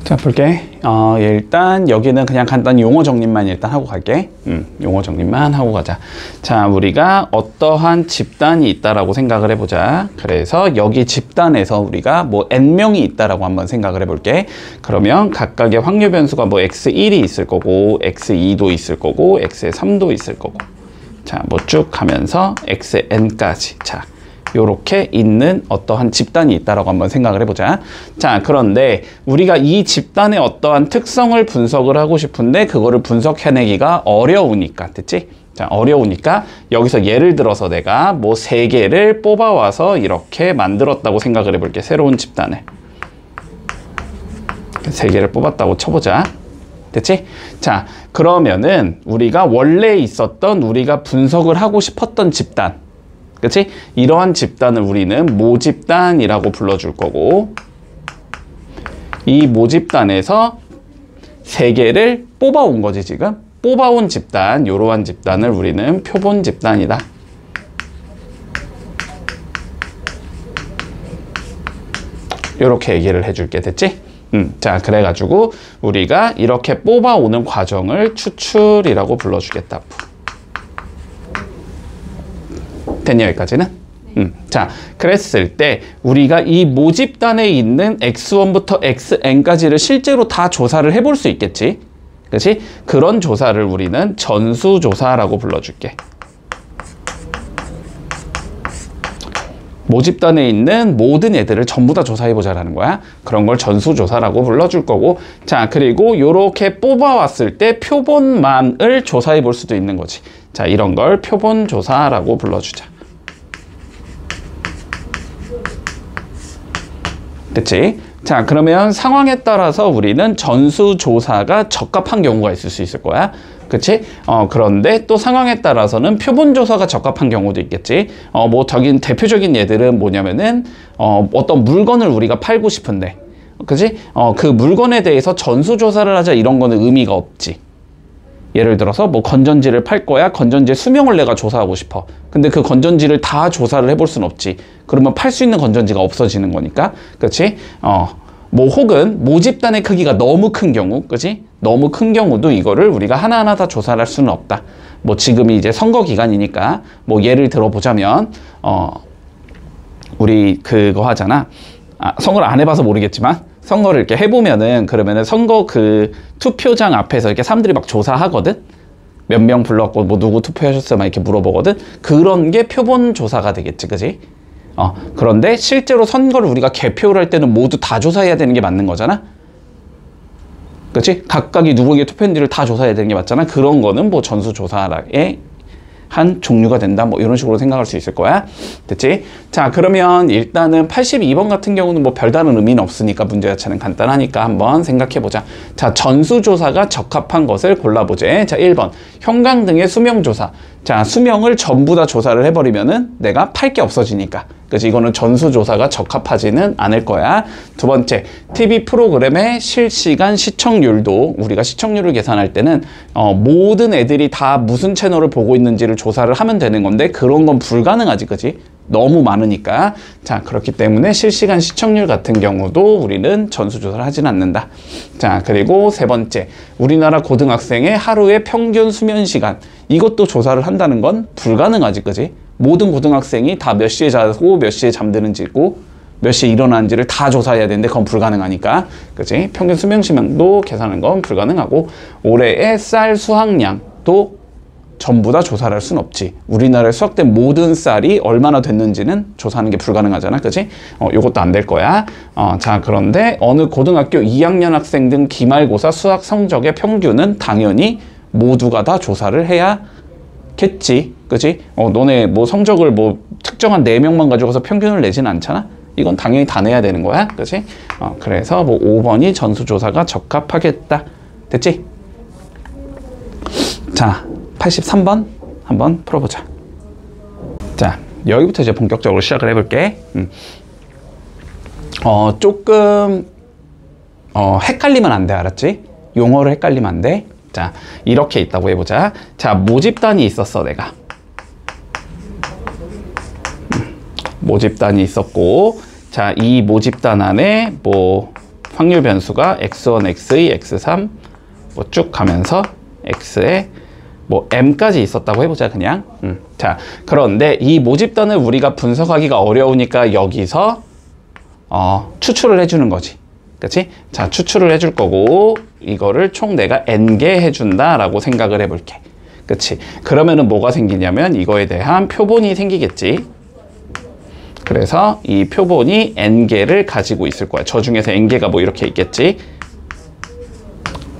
자, 볼게. 일단 여기는 그냥 간단히 용어 정리만 일단 하고 갈게. 용어 정리만 하고 가자. 자, 우리가 어떠한 집단이 있다라고 생각을 해보자. 그래서 여기 집단에서 우리가 뭐 n명이 있다라고 한번 생각을 해볼게. 그러면 각각의 확률 변수가 뭐 x1이 있을 거고, x2도 있을 거고, x3도 있을 거고. 자, 뭐 쭉 가면서 xn까지. 자, 요렇게 있는 어떠한 집단이 있다라고 한번 생각을 해보자. 자, 그런데 우리가 이 집단의 어떠한 특성을 분석을 하고 싶은데 그거를 분석해내기가 어려우니까, 됐지? 자, 어려우니까 여기서 예를 들어서 내가 뭐 3개를 뽑아와서 이렇게 만들었다고 생각을 해볼게. 새로운 집단을 3개를 뽑았다고 쳐보자. 됐지? 자, 그러면은 우리가 원래 있었던 우리가 분석을 하고 싶었던 집단, 그치? 이러한 집단을 우리는 모집단이라고 불러줄 거고, 이 모집단에서 3개를 뽑아온 거지. 지금 뽑아온 집단, 이러한 집단을 우리는 표본 집단이다. 이렇게 얘기를 해줄게. 됐지? 자, 그래가지고 우리가 이렇게 뽑아오는 과정을 추출이라고 불러주겠다. 됐냐, 여기까지는? 자, 그랬을 때 우리가 이 모집단에 있는 x1부터 xn까지를 실제로 다 조사를 해볼 수 있겠지? 그치? 그런 조사를 우리는 전수조사라고 불러줄게. 모집단에 있는 모든 애들을 전부 다 조사해보자라는 거야. 그런 걸 전수조사라고 불러줄 거고, 자, 그리고 요렇게 뽑아왔을 때 표본만을 조사해볼 수도 있는 거지. 자, 이런 걸 표본조사라고 불러주자. 됐지? 자, 그러면 상황에 따라서 우리는 전수조사가 적합한 경우가 있을 수 있을 거야. 그치? 그런데 또 상황에 따라서는 표본조사가 적합한 경우도 있겠지. 뭐 저긴 대표적인 예들은 뭐냐면은 어떤 물건을 우리가 팔고 싶은데, 그치? 그 물건에 대해서 전수조사를 하자, 이런 거는 의미가 없지. 예를 들어서 뭐 건전지를 팔 거야. 건전지의 수명을 내가 조사하고 싶어. 근데 그 건전지를 다 조사를 해볼 순 없지. 그러면 팔 수 있는 건전지가 없어지는 거니까. 그치? 뭐 혹은 모집단의 크기가 너무 큰 경우, 그치? 너무 큰 경우도 이거를 우리가 하나하나 다 조사를 할 수는 없다. 뭐 지금이 이제 선거 기간이니까 뭐 예를 들어보자면 우리 그거 하잖아. 선거를 안 해봐서 모르겠지만 선거를 이렇게 해보면은, 그러면은 선거 그 투표장 앞에서 이렇게 사람들이 막 조사하거든? 몇 명 불렀고, 뭐 누구 투표하셨어요? 막 이렇게 물어보거든? 그런 게 표본 조사가 되겠지, 그지? 그런데 실제로 선거를 우리가 개표를 할 때는 모두 다 조사해야 되는 게 맞는 거잖아? 그치? 각각이 누구에게 투표했는지를 다 조사해야 되는 게 맞잖아? 그런 거는 뭐 전수조사의 한 종류가 된다, 뭐 이런 식으로 생각할 수 있을 거야. 됐지? 자, 그러면 일단은 82번 같은 경우는 뭐 별다른 의미는 없으니까 문제 자체는 간단하니까 한번 생각해 보자. 자, 전수조사가 적합한 것을 골라보자. 자, 1번 형광등의 수명조사. 자, 수명을 전부 다 조사를 해버리면은 내가 팔 게 없어지니까, 그치? 이거는 전수조사가 적합하지는 않을 거야. 두 번째, TV 프로그램의 실시간 시청률도 우리가 시청률을 계산할 때는 모든 애들이 다 무슨 채널을 보고 있는지를 조사를 하면 되는 건데, 그런 건 불가능하지, 그치? 너무 많으니까. 자, 그렇기 때문에 실시간 시청률 같은 경우도 우리는 전수조사를 하지는 않는다. 자, 그리고 세 번째, 우리나라 고등학생의 하루의 평균 수면 시간, 이것도 조사를 한다는 건 불가능하지, 그지? 모든 고등학생이 다 몇 시에 자고 몇 시에 잠드는지고 몇 시에 일어나는지를 다 조사해야 되는데 그건 불가능하니까, 그지? 평균 수면 시간도 계산하는 건 불가능하고, 올해의 쌀 수확량도 전부 다 조사를 할 수는 없지. 우리나라에 수확된 모든 쌀이 얼마나 됐는지는 조사하는 게 불가능하잖아, 그치? 요것도 안 될 거야. 자, 그런데 어느 고등학교 2학년 학생 등 기말고사 수학 성적의 평균은 당연히 모두가 다 조사를 해야겠지, 그치? 너네 뭐 성적을 뭐 특정한 4명만 가지고서 평균을 내진 않잖아? 이건 당연히 다 내야 되는 거야, 그치? 그래서 뭐 5번이 전수조사가 적합하겠다. 됐지? 자, 83번 한번 풀어보자. 자, 여기부터 이제 본격적으로 시작을 해볼게. 조금 헷갈리면 안 돼, 알았지? 용어를 헷갈리면 안 돼. 자, 이렇게 있다고 해보자. 자, 모집단이 있었어, 내가. 모집단이 있었고, 자, 이 모집단 안에 뭐 확률 변수가 x1, x2, x3 뭐 쭉 가면서 x에 뭐 m까지 있었다고 해보자 그냥. 자, 그런데 이 모집단을 우리가 분석하기가 어려우니까 여기서 추출을 해주는 거지. 그치? 자, 추출을 해줄 거고 이거를 총 내가 n개 해준다 라고 생각을 해볼게. 그치? 그러면은 뭐가 생기냐면 이거에 대한 표본이 생기겠지. 그래서 이 표본이 n개를 가지고 있을 거야. 저 중에서 n개가 뭐 이렇게 있겠지.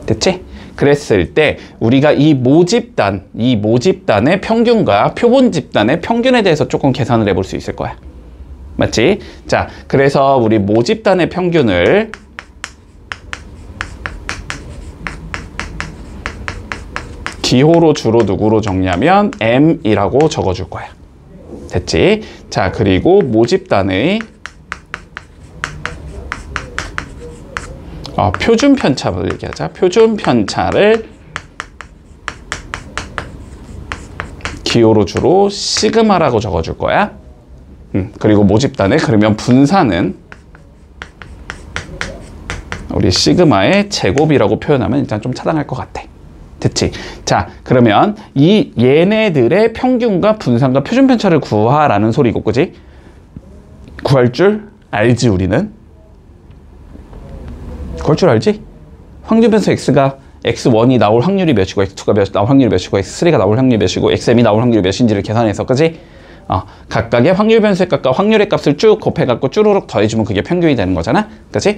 됐지? 그랬을 때 우리가 이 모집단의 평균과 표본 집단의 평균에 대해서 조금 계산을 해볼 수 있을 거야. 맞지? 자, 그래서 우리 모집단의 평균을 기호로 주로 누구로 정리하면 m이라고 적어줄 거야. 됐지? 자, 그리고 모집단의 표준 편차를 얘기하자. 표준 편차를 기호로 주로 시그마라고 적어줄 거야. 그리고 모집단의 그러면 분산은 우리 시그마의 제곱이라고 표현하면 일단 좀 차당할 것 같아. 됐지? 자, 그러면 이 얘네들의 평균과 분산과 표준 편차를 구하라는 소리고, 그지? 구할 줄 알지, 우리는? 구할 줄 알지? 확률 변수 x가 x1이 나올 확률이 몇이고 x2가 나올 확률이 몇이고 x3가 나올 확률이 몇이고 xm이 나올 확률이 몇인지를 계산해서, 그지? 각각의 확률 변수의 값과 확률의 값을 쭉 곱해갖고 쭈루룩 더해주면 그게 평균이 되는 거잖아. 그치?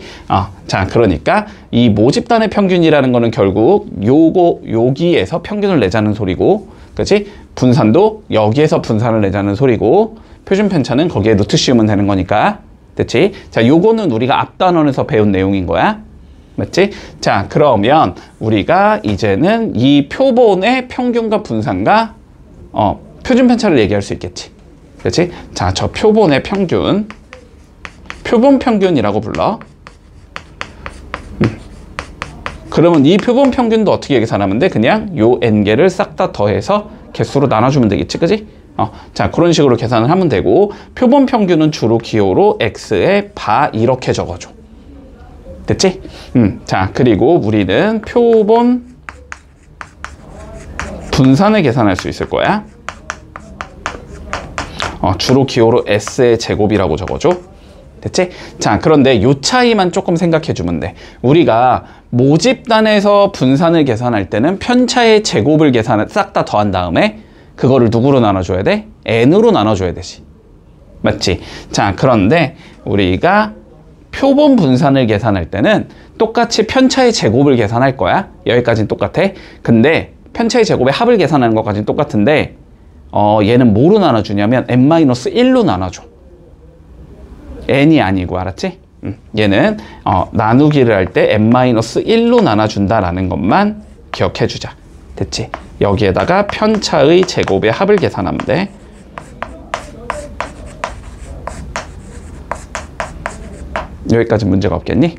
자, 그러니까 이 모집단의 평균이라는 거는 결국 여기에서 평균을 내자는 소리고, 그치? 분산도 여기에서 분산을 내자는 소리고, 표준 편차는 거기에 루트 씌우면 되는 거니까. 됐지? 자, 요거는 우리가 앞 단원에서 배운 내용인 거야. 맞지? 자, 그러면 우리가 이제는 이 표본의 평균과 분산과 표준 편차를 얘기할 수 있겠지. 그렇지? 자, 저 표본의 평균, 표본 평균이라고 불러. 그러면 이 표본 평균도 어떻게 계산하면 돼? 그냥 요 n개를 싹 다 더해서 개수로 나눠주면 되겠지, 그지? 자, 그런 식으로 계산을 하면 되고, 표본 평균은 주로 기호로 x의 바 이렇게 적어줘. 됐지? 자, 그리고 우리는 표본 분산을 계산할 수 있을 거야. 주로 기호로 s의 제곱이라고 적어줘. 됐지? 자, 그런데 요 차이만 조금 생각해 주면 돼. 우리가 모집단에서 분산을 계산할 때는 편차의 제곱을 싹 다 더한 다음에 그거를 누구로 나눠줘야 돼? n으로 나눠줘야 되지. 맞지? 자, 그런데 우리가 표본 분산을 계산할 때는 똑같이 편차의 제곱을 계산할 거야. 여기까지는 똑같아. 근데 편차의 제곱의 합을 계산하는 것까지는 똑같은데 얘는 뭐로 나눠주냐면 n-1로 나눠줘. n이 아니고, 알았지? 얘는 나누기를 할 때 n-1로 나눠준다라는 것만 기억해주자. 됐지? 여기에다가 편차의 제곱의 합을 계산하면 돼. 여기까지 문제가 없겠니?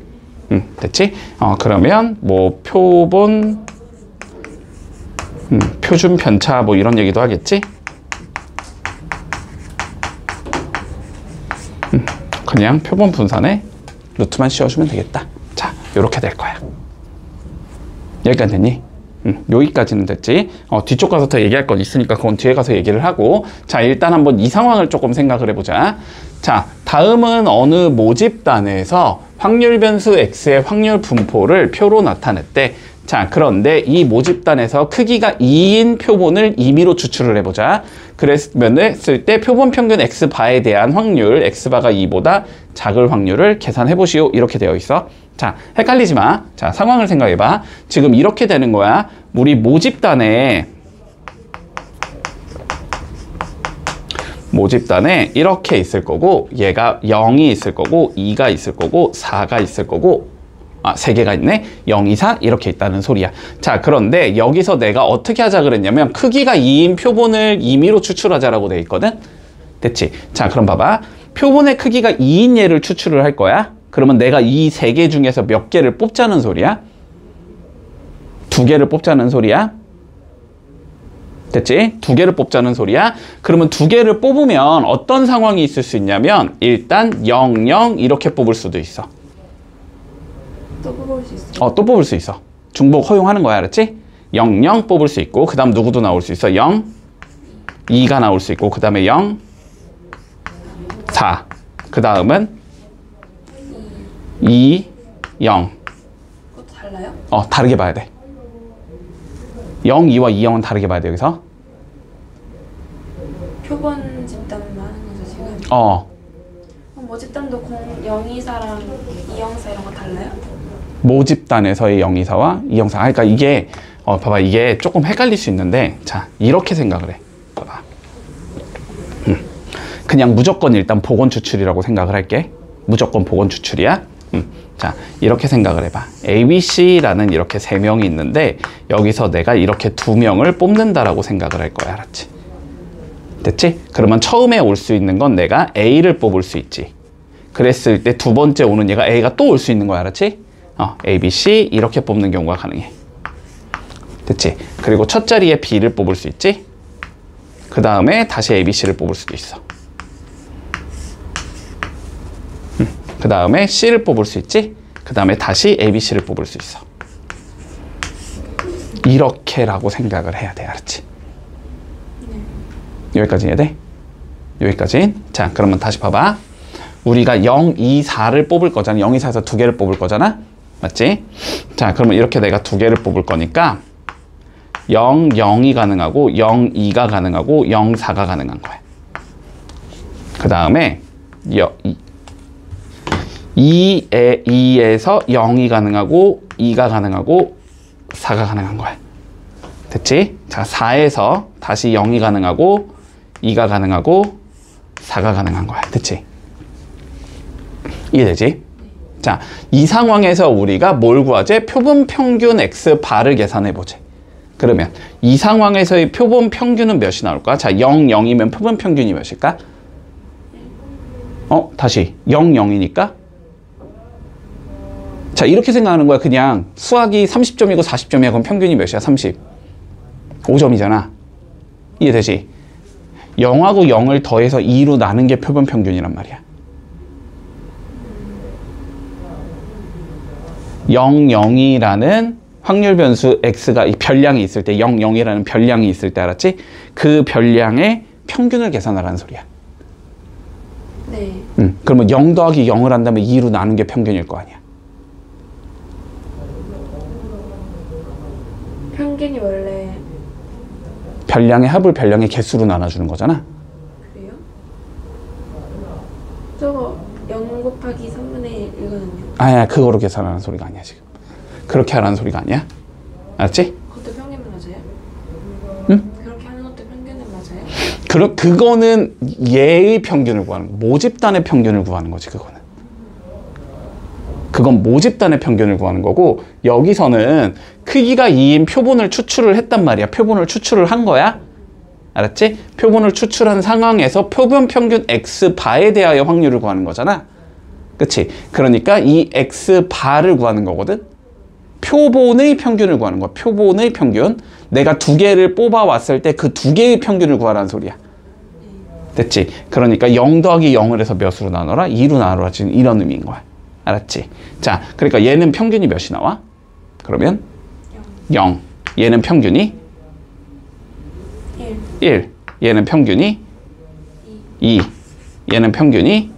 됐지? 그러면 뭐 표본 표준 편차 뭐 이런 얘기도 하겠지? 그냥 표본 분산에 루트만 씌워주면 되겠다. 자, 요렇게 될 거야. 여기까지 됐니? 여기까지는 됐지. 뒤쪽 가서 더 얘기할 건 있으니까 그건 뒤에 가서 얘기를 하고, 자, 일단 한번 이 상황을 조금 생각을 해보자. 자, 다음은 어느 모집단에서 확률 변수 x의 확률 분포를 표로 나타냈대. 자, 그런데 이 모집단에서 크기가 2인 표본을 임의로 추출을 해보자. 그랬을 때 표본 평균 x바에 대한 확률, x바가 2보다 작을 확률을 계산해보시오. 이렇게 되어 있어. 자, 헷갈리지 마. 자, 상황을 생각해봐. 지금 이렇게 되는 거야. 우리 모집단에 이렇게 있을 거고, 얘가 0이 있을 거고, 2가 있을 거고, 4가 있을 거고, 3개가 있네. 0, 2, 4 이렇게 있다는 소리야. 자, 그런데 여기서 내가 어떻게 하자 그랬냐면 크기가 2인 표본을 임의로 추출하자라고 돼 있거든. 됐지? 자, 그럼 봐봐. 표본의 크기가 2인 얘를 추출을 할 거야. 그러면 내가 이 3개 중에서 몇 개를 뽑자는 소리야? 2개를 뽑자는 소리야? 됐지? 2개를 뽑자는 소리야. 그러면 2개를 뽑으면 어떤 상황이 있을 수 있냐면 일단 0, 0 이렇게 뽑을 수도 있어. 또 뽑을 수 있어요? 또 뽑을 수 있어. 중복 허용하는 거야, 알았지? 0, 0 뽑을 수 있고, 그 다음 누구도 나올 수 있어. 0, 2가 나올 수 있고, 그 다음에 0, 4. 그 다음은 2, 0. 그것도 달라요? 다르게 봐야 돼. 0, 2와 2, 0은 다르게 봐야 돼, 여기서. 표본 집단만 하는 거죠, 지금? 그럼 모집단도 0, 2, 4랑 2, 0, 4 이런 거 달라요? 모집단에서의 0, 2, 4와 2, 0, 4. 그러니까 이게, 봐봐. 이게 조금 헷갈릴 수 있는데, 자, 이렇게 생각을 해. 봐봐. 그냥 무조건 일단 복원 추출이라고 생각을 할게. 무조건 복원 추출이야. 자, 이렇게 생각을 해봐. A, B, C라는 이렇게 3명이 있는데 여기서 내가 이렇게 2명을 뽑는다라고 생각을 할 거야. 알았지? 됐지? 그러면 처음에 올 수 있는 건 내가 A를 뽑을 수 있지. 그랬을 때 두 번째 오는 얘가 A가 또 올 수 있는 거야. 알았지? A, B, C 이렇게 뽑는 경우가 가능해. 됐지? 그리고 첫 자리에 B를 뽑을 수 있지? 그 다음에 다시 A, B, C를 뽑을 수도 있어. 그 다음에 C를 뽑을 수 있지? 그 다음에 다시 A, B, C를 뽑을 수 있어. 이렇게라고 생각을 해야 돼. 알았지? 여기까지 해야 돼? 여기까지. 자, 그러면 다시 봐봐. 우리가 0, 2, 4를 뽑을 거잖아. 0, 2, 4에서 2개를 뽑을 거잖아. 맞지? 자, 그러면 이렇게 내가 2개를 뽑을 거니까 0, 0이 가능하고 0, 2가 가능하고 0, 4가 가능한 거야. 그 다음에 2에서 0이 가능하고 2가 가능하고 4가 가능한 거야. 됐지? 자, 4에서 다시 0이 가능하고 2가 가능하고 4가 가능한 거야. 됐지? 이해되지? 자, 이 상황에서 우리가 뭘 구하지? 표본 평균 X바를 계산해 보지. 그러면 이 상황에서의 표본 평균은 몇이 나올까? 자, 0, 0이면 표본 평균이 몇일까? 다시 0, 0이니까 자, 이렇게 생각하는 거야. 그냥 수학이 30점이고 40점이야. 그럼 평균이 몇이야? 30. 5점이잖아. 이해되지? 0하고 0을 더해서 2로 나눈 게 표본 평균이란 말이야. 0, 0이라는 확률 변수 x가 이 별량이 있을 때 0, 0이라는 별량이 있을 때 알았지? 그 별량의 평균을 계산하라는 소리야. 네. 그러면 0 더하기 0을 한다면 2로 나눈 게 평균일 거 아니야. 평균이 원래 별량의 합을 별량의 개수로 나눠주는 거잖아. 그래요? 저거 0 곱하기 3분의 1 이거는요? 아니야, 그거로 계산하는 소리가 아니야 지금. 그렇게 하라는 소리가 아니야. 알았지? 그것도 평균은 맞아요? 응? 그렇게 하는 것도 평균은 맞아요? 그거는 얘의 평균을 구하는 거. 모집단의 평균을 구하는 거지 그거는. 그건 모집단의 평균을 구하는 거고 여기서는 크기가 2인 표본을 추출을 했단 말이야. 표본을 추출을 한 거야. 알았지? 표본을 추출한 상황에서 표본 평균 X바에 대하여 확률을 구하는 거잖아. 그치? 그러니까 이 X바를 구하는 거거든. 표본의 평균을 구하는 거야. 표본의 평균. 내가 2개를 뽑아왔을 때 그 2개의 평균을 구하라는 소리야. 됐지? 그러니까 0 더하기 0을 해서 몇으로 나눠라? 2로 나눠라. 지금 이런 의미인 거야. 알았지? 자, 그러니까 얘는 평균이 몇이 나와? 그러면 0. 얘는 평균이 1. 얘는 평균이 2. 얘는 평균이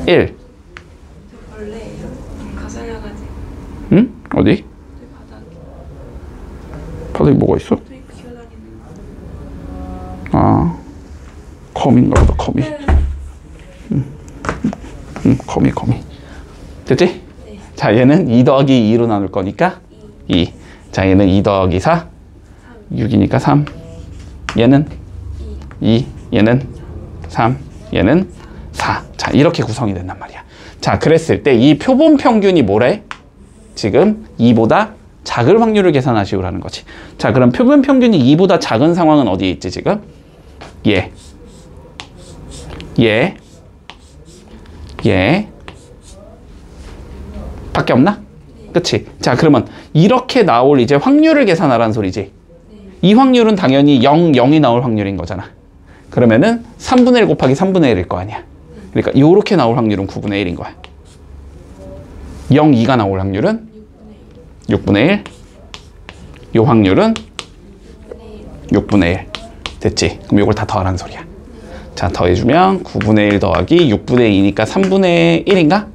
1. 저 벌레예요. 가살나가지고 응? 어디? 바닥에 뭐가 있어? 토익 기어다니는 아, 거미인가 보다. 거미. 거미. 됐지? 네. 자, 얘는 2 더하기 2로 나눌 거니까 2. 자, 얘는 2 더하기 4. 6이니까 3. 얘는 2. 얘는 3. 얘는 4. 자, 이렇게 구성이 된단 말이야. 자, 그랬을 때 이 표본 평균이 뭐래? 지금 2보다 작을 확률을 계산하시오라는 거지. 자, 그럼 표본 평균이 2보다 작은 상황은 어디에 있지, 지금? 얘. 밖에 없나? 그치? 자, 그러면 이렇게 나올 이제 확률을 계산하라는 소리지. 이 확률은 당연히 0, 0이 나올 확률인 거잖아. 그러면은 3분의 1 곱하기 3분의 1일 거 아니야. 그러니까 이렇게 나올 확률은 9분의 1인 거야. 0.2가 나올 확률은 6분의 1. 요 확률은 6분의 1. 됐지? 그럼 이걸 다 더하라는 소리야. 자, 더해주면 9분의 1 더하기 6분의 2니까 3분의 1인가?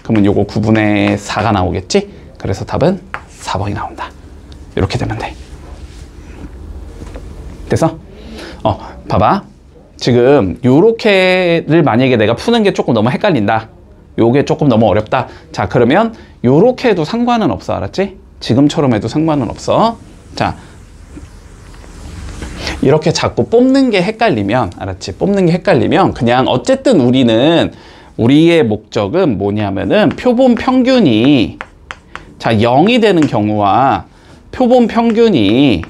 그러면 요거 9분의 4가 나오겠지? 그래서 답은 4번이 나온다. 이렇게 되면 돼. 됐어? 봐봐. 지금 요렇게를 만약에 내가 푸는 게 조금 너무 헷갈린다. 요게 조금 너무 어렵다. 자, 그러면 요렇게 해도 상관은 없어. 알았지? 지금처럼 해도 상관은 없어. 자, 이렇게 자꾸 뽑는 게 헷갈리면, 알았지? 뽑는 게 헷갈리면 그냥 어쨌든 우리의 목적은 뭐냐면은 표본 평균이, 자, 0이 되는 경우와 표본 평균이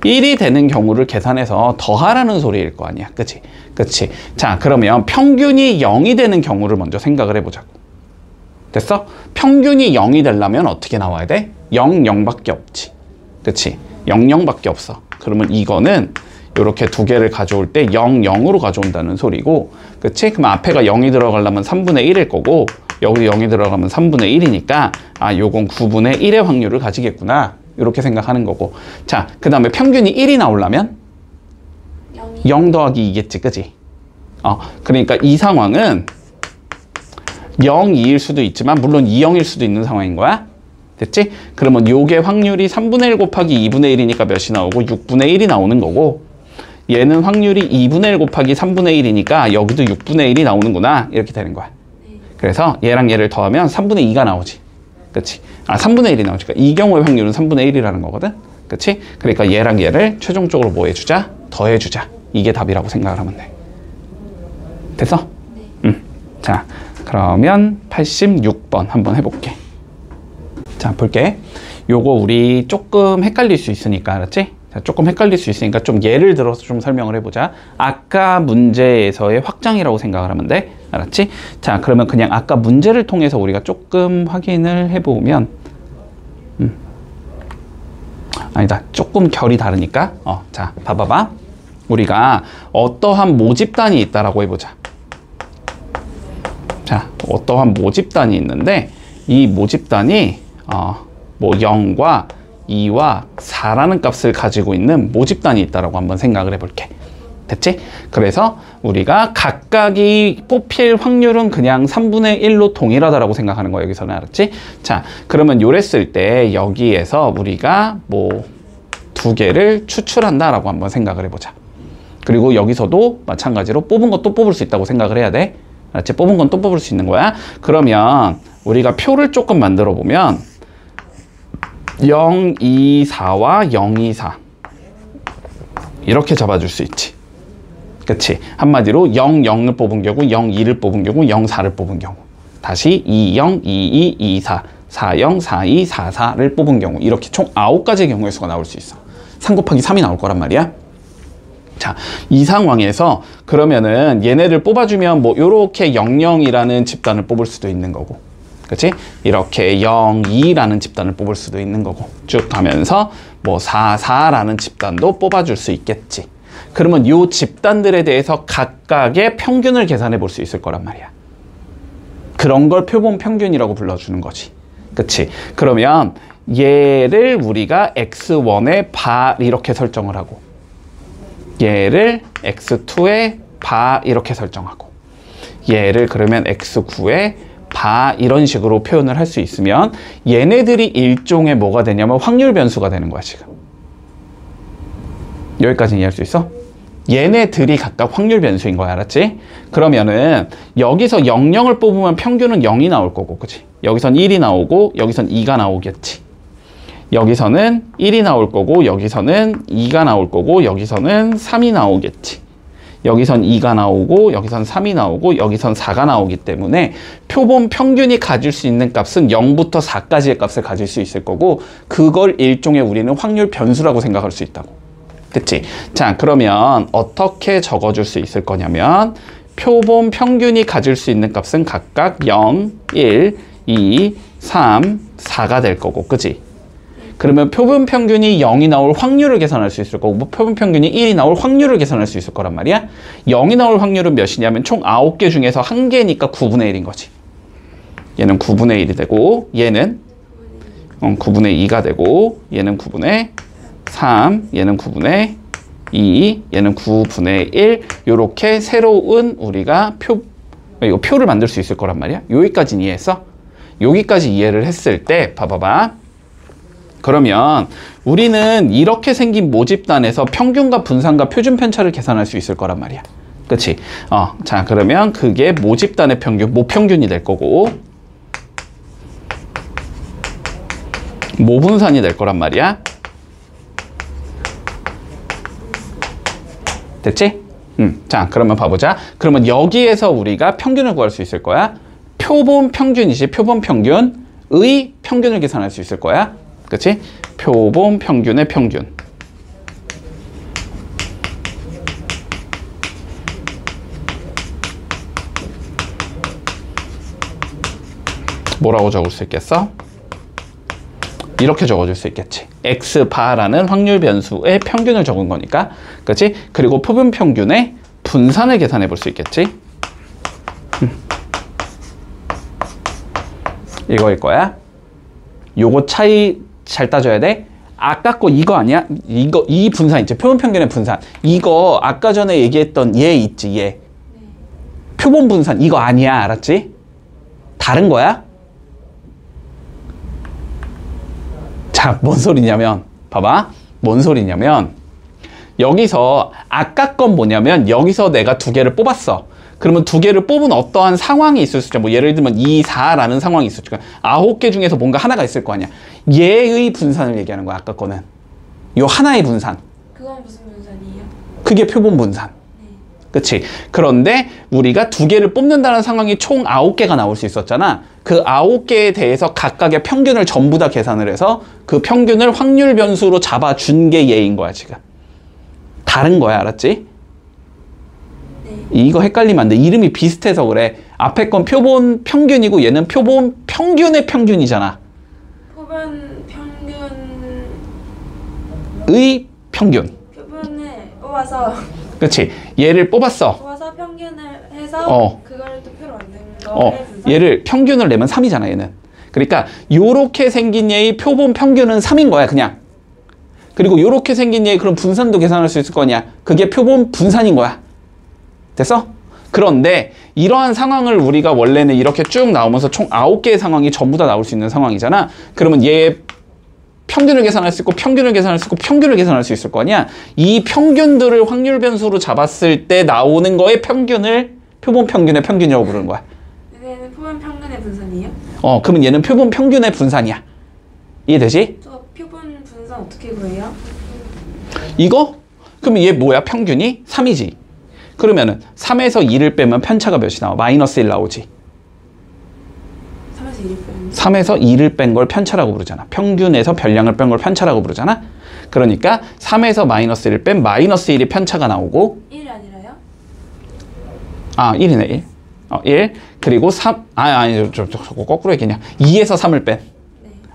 1이 되는 경우를 계산해서 더하라는 소리일 거 아니야. 그치? 그치? 자, 그러면 평균이 0이 되는 경우를 먼저 생각을 해보자고. 됐어? 평균이 0이 되려면 어떻게 나와야 돼? 0, 0밖에 없지. 그치? 0, 0밖에 없어. 그러면 이거는 이렇게 두 개를 가져올 때 0, 0으로 가져온다는 소리고, 그치? 그럼 앞에가 0이 들어가려면 3분의 1일 거고, 여기 0이 들어가면 3분의 1이니까, 아, 요건 9분의 1의 확률을 가지겠구나. 이렇게 생각하는 거고. 자, 그 다음에 평균이 1이 나오려면 0 더하기 2겠지, 그치? 그러니까 이 상황은 0, 2일 수도 있지만, 물론 2, 0일 수도 있는 상황인 거야. 됐지? 그러면 요게 확률이 3분의 1 곱하기 2분의 1이니까 몇이 나오고 6분의 1이 나오는 거고, 얘는 확률이 2분의 1 곱하기 3분의 1이니까 여기도 6분의 1이 나오는구나. 이렇게 되는 거야. 그래서 얘랑 얘를 더하면 3분의 2가 나오지. 그치? 3분의 1이 나오니까 이 경우의 확률은 3분의 1이라는 거거든. 그치? 그러니까 얘랑 얘를 최종적으로 뭐 해주자? 더해주자. 이게 답이라고 생각을 하면 돼. 됐어? 자, 그러면 86번 한번 해볼게. 자, 볼게. 요거 우리 조금 헷갈릴 수 있으니까, 알았지? 자, 조금 헷갈릴 수 있으니까 좀 예를 들어서 좀 설명을 해보자. 아까 문제에서의 확장이라고 생각을 하면 돼. 알았지? 자, 그러면 그냥 아까 문제를 통해서 우리가 조금 확인을 해보면, 아니다. 조금 결이 다르니까. 자, 봐봐봐. 우리가 어떠한 모집단이 있다라고 해보자. 자, 어떠한 모집단이 있는데, 이 모집단이, 뭐 0과 2와 4라는 값을 가지고 있는 모집단이 있다라고 한번 생각을 해볼게. 됐지? 그래서 우리가 각각이 뽑힐 확률은 그냥 3분의 1로 동일하다라고 생각하는 거야. 여기서는. 알았지? 자, 그러면 요랬을 때 여기에서 우리가 뭐 두 개를 추출한다라고 한번 생각을 해보자. 그리고 여기서도 마찬가지로 뽑은 거 또 뽑을 수 있다고 생각을 해야 돼. 알았지? 뽑은 건 또 뽑을 수 있는 거야. 그러면 우리가 표를 조금 만들어 보면 0, 2, 4와 0, 2, 4 이렇게 잡아줄 수 있지. 그치? 한마디로 0, 0을 뽑은 경우, 0, 2를 뽑은 경우, 0, 4를 뽑은 경우. 다시 2, 0, 2, 2, 2, 4, 4, 0, 4, 2, 4, 4를 뽑은 경우. 이렇게 총 9가지의 경우의 수가 나올 수 있어. 3 곱하기 3이 나올 거란 말이야. 자, 이 상황에서 그러면은 얘네를 뽑아주면 뭐 요렇게 00이라는 집단을 뽑을 수도 있는 거고, 그치? 이렇게 0, 2라는 집단을 뽑을 수도 있는 거고, 쭉 가면서 뭐 4, 4라는 집단도 뽑아줄 수 있겠지. 그러면 요 집단들에 대해서 각각의 평균을 계산해 볼 수 있을 거란 말이야. 그런 걸 표본 평균이라고 불러주는 거지. 그치? 그러면 얘를 우리가 x1의 바 이렇게 설정을 하고, 얘를 x2의 바 이렇게 설정하고, 얘를 그러면 x9의 바 이런 식으로 표현을 할 수 있으면 얘네들이 일종의 뭐가 되냐면 확률 변수가 되는 거야. 지금 여기까지 이해할 수 있어? 얘네들이 각각 확률 변수인 거야. 알았지? 그러면은 여기서 00을 뽑으면 평균은 0이 나올 거고, 그치? 여기선 1이 나오고 여기선 2가 나오겠지. 여기서는 1이 나올 거고 여기서는 2가 나올 거고 여기서는 3이 나오겠지. 여기선 2가 나오고 여기선 3이 나오고 여기선 4가 나오기 때문에 표본 평균이 가질 수 있는 값은 0부터 4까지의 값을 가질 수 있을 거고, 그걸 일종의 우리는 확률 변수라고 생각할 수 있다고. 됐지? 자, 그러면 어떻게 적어줄 수 있을 거냐면 표본 평균이 가질 수 있는 값은 각각 0, 1, 2, 3, 4가 될 거고, 그치? 그러면 표본 평균이 0이 나올 확률을 계산할 수 있을 거고, 뭐 표본 평균이 1이 나올 확률을 계산할 수 있을 거란 말이야. 0이 나올 확률은 몇이냐면 총 9개 중에서 1개니까 9분의 1인 거지. 얘는 9분의 1이 되고 얘는 9분의 2가 되고 얘는 9분의 3, 얘는 9분의 2, 얘는 9분의 1 요렇게 새로운 우리가 이거 표를 만들 수 있을 거란 말이야. 여기까지는 이해했어? 여기까지 이해를 했을 때 봐봐봐. 그러면 우리는 이렇게 생긴 모집단에서 평균과 분산과 표준 편차를 계산할 수 있을 거란 말이야. 그치? 자, 그러면 그게 모집단의 평균, 모평균이 될 거고 모분산이 될 거란 말이야. 됐지? 자, 그러면 봐보자. 그러면 여기에서 우리가 평균을 구할 수 있을 거야. 표본 평균이지. 표본 평균의 평균을 계산할 수 있을 거야. 그치? 표본 평균의 평균. 뭐라고 적을 수 있겠어? 이렇게 적어줄 수 있겠지. X바라는 확률 변수의 평균을 적은 거니까. 그치? 그리고 표본 평균의 분산을 계산해 볼 수 있겠지. 이거일 거야. 요거 차이 잘 따져야 돼. 아까 거 이거 아니야? 이 분산 있지. 표본 평균의 분산. 이거 아까 전에 얘기했던 얘 있지, 얘. 표본 분산. 이거 아니야. 알았지? 다른 거야? 자, 뭔 소리냐면, 봐봐. 뭔 소리냐면, 여기서 아까 건 뭐냐면, 여기서 내가 두 개를 뽑았어. 그러면 두 개를 뽑은 어떠한 상황이 있을 수 있죠. 뭐 예를 들면 2, 4라는 상황이 있을 수 있죠. 9개 중에서 뭔가 하나가 있을 거 아니야. 얘의 분산을 얘기하는 거야, 아까 거는. 요 하나의 분산. 그건 무슨 분산이에요? 그게 표본 분산. 그치? 그런데 우리가 두 개를 뽑는다는 상황이 총 9개가 나올 수 있었잖아. 그 9개에 대해서 각각의 평균을 전부 다 계산을 해서 그 평균을 확률 변수로 잡아준 게 얘인 거야, 지금. 다른 거야, 알았지? 이거 헷갈리면 안 돼. 이름이 비슷해서 그래. 앞에 건 표본 평균이고 얘는 표본 평균의 평균이잖아. 표본 의 평균. 표본을 뽑아서 그치? 얘를 뽑았어. 평균을 해서 그거를 또 표로 만든 거. 얘를 평균을 내면 3이잖아, 얘는. 그러니까 요렇게 생긴 얘의 표본 평균은 3인 거야, 그냥. 그리고 요렇게 생긴 얘의 그럼 분산도 계산할 수 있을 거냐? 그게 표본 분산인 거야. 됐어? 그런데 이러한 상황을 우리가 원래는 이렇게 쭉 나오면서 총 9개의 상황이 전부 다 나올 수 있는 상황이잖아. 그러면 얘의 평균을 계산할 수 있고 평균을 계산할 수 있고 평균을 계산할 수 있을 거 아니야. 이 평균들을 확률 변수로 잡았을 때 나오는 거의 평균을 표본 평균의 평균이라고 부르는 거야. 얘는 표본 평균의 분산이에요? 그러면 얘는 표본 평균의 분산이야. 이해되지? 저 표본 분산 어떻게 구해요? 이거? 그러면 얘 뭐야? 평균이 3이지. 그러면은 3에서 2를 빼면 편차가 몇이 나와? 마이너스 1 나오지. 3에서 2를 빼면 3에서 2를 뺀 걸 편차라고 부르잖아. 평균에서 별량을 뺀 걸 편차라고 부르잖아. 그러니까 3에서 마이너스 1을 뺀 마이너스 1이 편차가 나오고 1이 아니라요? 1이네 1. 1 그리고 3 아니 저 거꾸로 얘기냐. 2에서 3을 뺀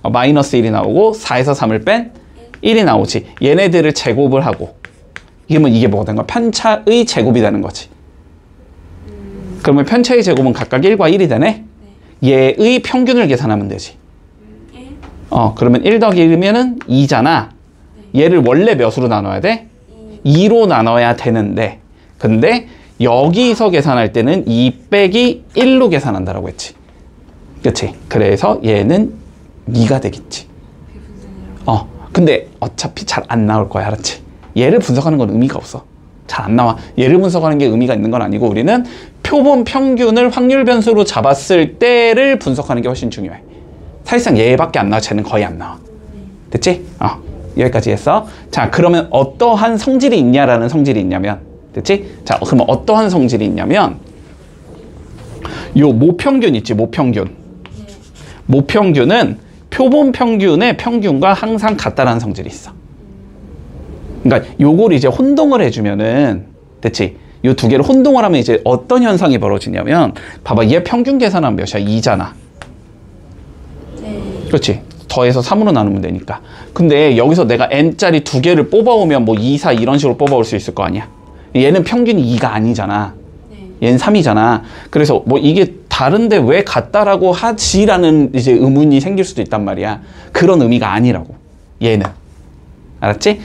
마이너스 1이 나오고 4에서 3을 뺀 1이 나오지. 얘네들을 제곱을 하고 이러면 이게 뭐가 되는 거야? 편차의 제곱이 되는 거지. 그러면 편차의 제곱은 각각 1과 1이 되네? 얘의 평균을 계산하면 되지. 1? 그러면 1 더하기 1이면은 2잖아. 얘를 원래 몇으로 나눠야 돼? 2로 나눠야 되는데, 근데 여기서 계산할 때는 2 빼기 1로 계산한다라고 했지. 그치? 그래서 얘는 2가 되겠지. 근데 어차피 잘 안 나올 거야, 알았지? 얘를 분석하는 건 의미가 없어. 잘 안 나와. 얘를 분석하는 게 의미가 있는 건 아니고 우리는 표본 평균을 확률 변수로 잡았을 때를 분석하는 게 훨씬 중요해. 사실상 얘밖에 안 나와. 쟤는 거의 안 나와. 됐지? 여기까지 했어. 자, 그러면 어떠한 성질이 있냐라는 성질이 있냐면, 됐지? 자, 그러면 어떠한 성질이 있냐면 요 모평균 있지, 모평균. 모평균은 표본 평균의 평균과 항상 같다라는 성질이 있어. 그러니까 요걸 이제 혼동을 해주면은, 됐지? 요 두 개를 혼동을 하면 이제 어떤 현상이 벌어지냐면, 봐봐, 얘 평균 계산하면 몇이야? 2잖아. 그렇지? 더해서 3으로 나누면 되니까. 근데 여기서 내가 n짜리 두 개를 뽑아오면 뭐 2, 4 이런 식으로 뽑아올 수 있을 거 아니야. 얘는 평균이 2가 아니잖아. 얘는 3이잖아. 그래서 뭐 이게 다른데 왜 같다라고 하지라는 이제 의문이 생길 수도 있단 말이야. 그런 의미가 아니라고. 얘는. 알았지?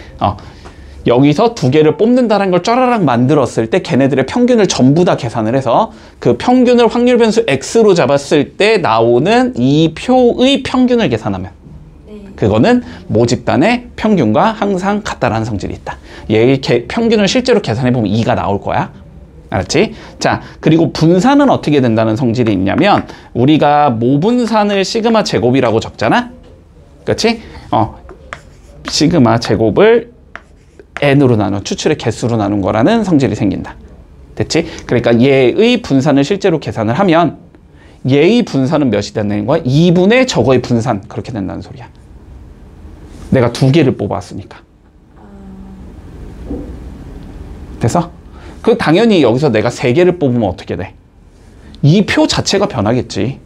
여기서 두 개를 뽑는다는 걸 쫘라락 만들었을 때 걔네들의 평균을 전부 다 계산을 해서 그 평균을 확률 변수 x로 잡았을 때 나오는 이 표의 평균을 계산하면 그거는 모집단의 평균과 항상 같다라는 성질이 있다. 얘의 평균을 실제로 계산해보면 2가 나올 거야. 알았지? 자, 그리고 분산은 어떻게 된다는 성질이 있냐면 우리가 모분산을 시그마 제곱이라고 적잖아? 그렇지? 시그마 제곱을 n으로 나눠 추출의 개수로 나눈 거라는 성질이 생긴다. 됐지? 그러니까 얘의 분산을 실제로 계산을 하면 얘의 분산은 몇이 된다는 거야? 2분의 저거의 분산. 그렇게 된다는 소리야. 내가 두 개를 뽑았으니까. 됐어? 그 당연히 여기서 내가 세 개를 뽑으면 어떻게 돼? 이 표 자체가 변하겠지.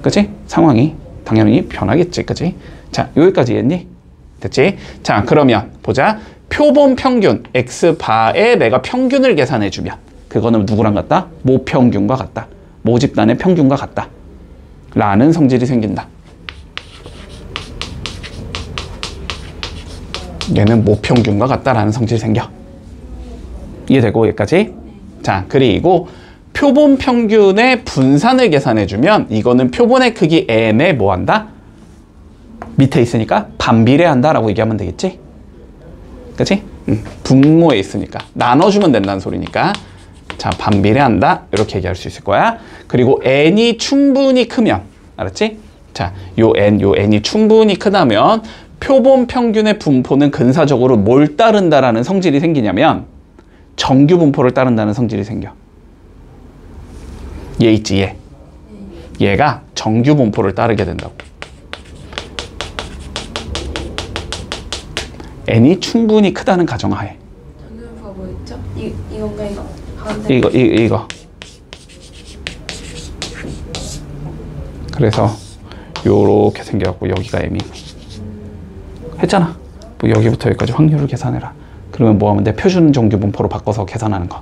그치? 상황이 당연히 변하겠지. 그치? 자, 여기까지 했니? 됐지? 자, 그러면 보자. 표본 평균 x바에 내가 평균을 계산해주면 그거는 누구랑 같다? 모평균과 같다. 모집단의 평균과 같다. 라는 성질이 생긴다. 얘는 모평균과 같다라는 성질이 생겨. 이해되고 여기까지? 자, 그리고 표본 평균의 분산을 계산해주면 이거는 표본의 크기 n에 뭐 한다? 밑에 있으니까 반비례한다라고 얘기하면 되겠지? 그치? 분모에 있으니까 나눠주면 된다는 소리니까 자, 반비례한다 이렇게 얘기할 수 있을 거야. 그리고 n이 충분히 크면 알았지? 자, 요 n이 충분히 크다면 표본 평균의 분포는 근사적으로 뭘 따른다라는 성질이 생기냐면 정규 분포를 따른다는 성질이 생겨. 얘 있지, 얘. 얘가 정규 분포를 따르게 된다고. n이 충분히 크다는 가정하에. 정규 분포가 뭐였죠? 이건가 이거? 가운데 이거. 그래서 요렇게 생겨갖고 여기가 m이고. 했잖아. 뭐 여기부터 여기까지 확률을 계산해라. 그러면 뭐 하면 돼? 표준 정규 분포로 바꿔서 계산하는 거.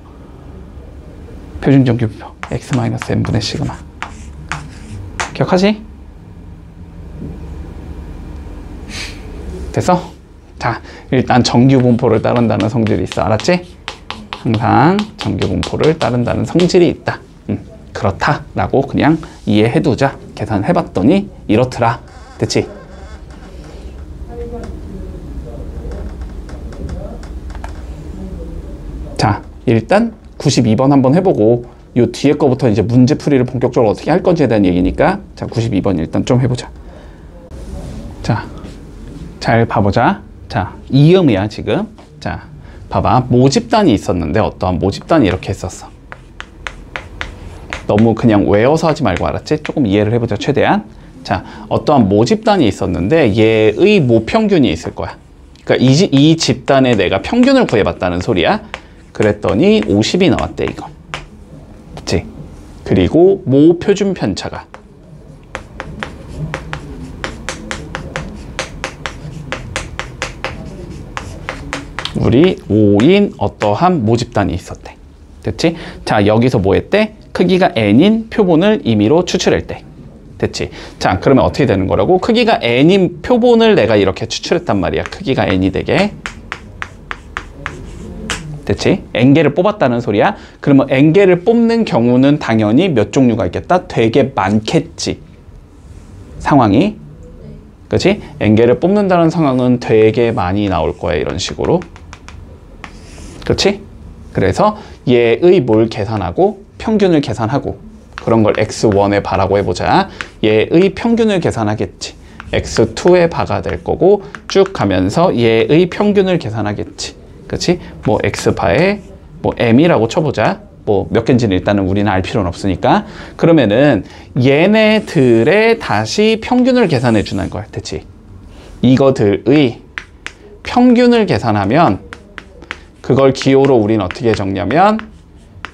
표준 정규 분포 x-n분의 시그마. 기억하지? 됐어? 자, 일단 정규 분포를 따른다는 성질이 있어. 알았지? 항상 정규 분포를 따른다는 성질이 있다. 그렇다라고 그냥 이해해두자. 계산해봤더니 이렇더라. 됐지? 자, 일단 92번 한번 해보고 요 뒤에 거부터 이제 문제풀이를 본격적으로 어떻게 할 건지에 대한 얘기니까 자, 92번 일단 좀 해보자. 자, 잘 봐보자. 자, 이음이야 지금. 자, 봐봐. 모집단이 있었는데 어떠한 모집단이 이렇게 했었어. 너무 그냥 외워서 하지 말고 알았지? 조금 이해를 해보자 최대한. 자, 어떠한 모집단이 있었는데 얘의 모평균이 있을 거야. 그러니까 이 집단에 내가 평균을 구해봤다는 소리야. 그랬더니 50이 나왔대 이거. 그치? 그리고 모표준 편차가 우리 5인 어떠한 모집단이 있었대. 됐지? 자, 여기서 뭐 했대? 크기가 n인 표본을 임의로 추출할 때. 됐지? 자, 그러면 어떻게 되는 거라고? 크기가 n인 표본을 내가 이렇게 추출했단 말이야. 크기가 n이 되게. 됐지? n개를 뽑았다는 소리야. 그러면 n개를 뽑는 경우는 당연히 몇 종류가 있겠다? 되게 많겠지. 상황이. 그치? n개를 뽑는다는 상황은 되게 많이 나올 거야. 이런 식으로. 그렇지? 그래서 얘의 뭘 계산하고 평균을 계산하고 그런 걸 x1에 바라고 해보자. 얘의 평균을 계산하겠지. x2에 바가 될 거고 쭉 가면서 얘의 평균을 계산하겠지. 그렇지? 뭐 x바에 뭐 m이라고 쳐보자. 뭐 몇 개인지는 일단은 우리는 알 필요는 없으니까. 그러면은 얘네들의 다시 평균을 계산해 주는 거야. 됐지? 이거들의 평균을 계산하면 그걸 기호로 우리는 어떻게 적냐면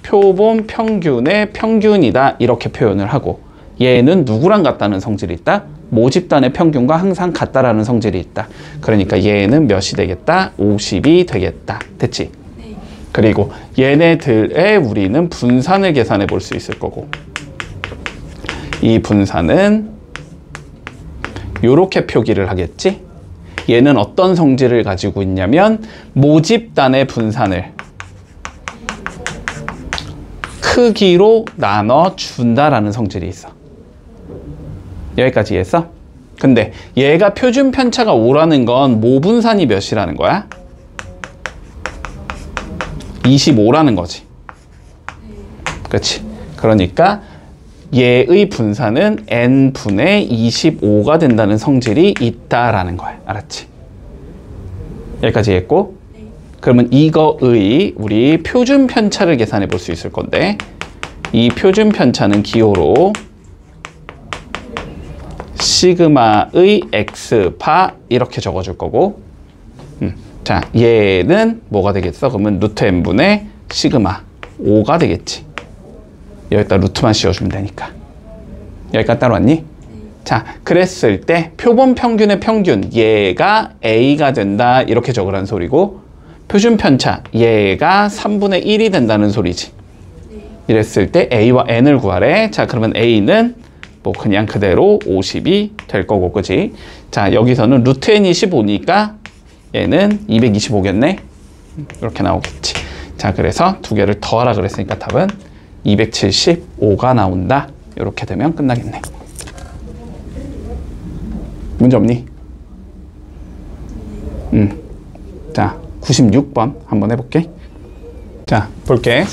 표본 평균의 평균이다 이렇게 표현을 하고 얘는 누구랑 같다는 성질이 있다? 모집단의 평균과 항상 같다라는 성질이 있다. 그러니까 얘는 몇이 되겠다? 50이 되겠다. 됐지? 네. 그리고 얘네들의 우리는 분산을 계산해 볼 수 있을 거고 이 분산은 요렇게 표기를 하겠지. 얘는 어떤 성질을 가지고 있냐면 모집단의 분산을 크기로 나눠준다라는 성질이 있어. 여기까지 이해했어? 근데 얘가 표준 편차가 5라는 건 모분산이 몇이라는 거야? 25라는 거지. 그렇지. 그러니까 얘의 분산은 n분의 25가 된다는 성질이 있다라는 거야. 알았지? 여기까지 이해했고, 그러면 이거의 우리 표준 편차를 계산해 볼 수 있을 건데, 이 표준 편차는 기호로 시그마의 x파 이렇게 적어줄 거고, 자, 얘는 뭐가 되겠어? 그러면 루트 n분의 시그마 5가 되겠지. 여기다 루트만 씌워주면 되니까. 여기까지 따라왔니? 자, 그랬을 때 표본 평균의 평균 얘가 a가 된다 이렇게 적으라는 소리고, 표준 편차 얘가 3분의 1이 된다는 소리지. 이랬을 때 a와 n을 구하래. 자, 그러면 a는 뭐 그냥 그대로 50이 될 거고, 그지? 자, 여기서는 루트 n이 15니까 얘는 225겠네. 이렇게 나오겠지. 자, 그래서 두 개를 더하라 그랬으니까 답은 275가 나온다. 이렇게 되면 끝나겠네. 문제 없니? 자, 96번 한번 해볼게. 자, 볼게.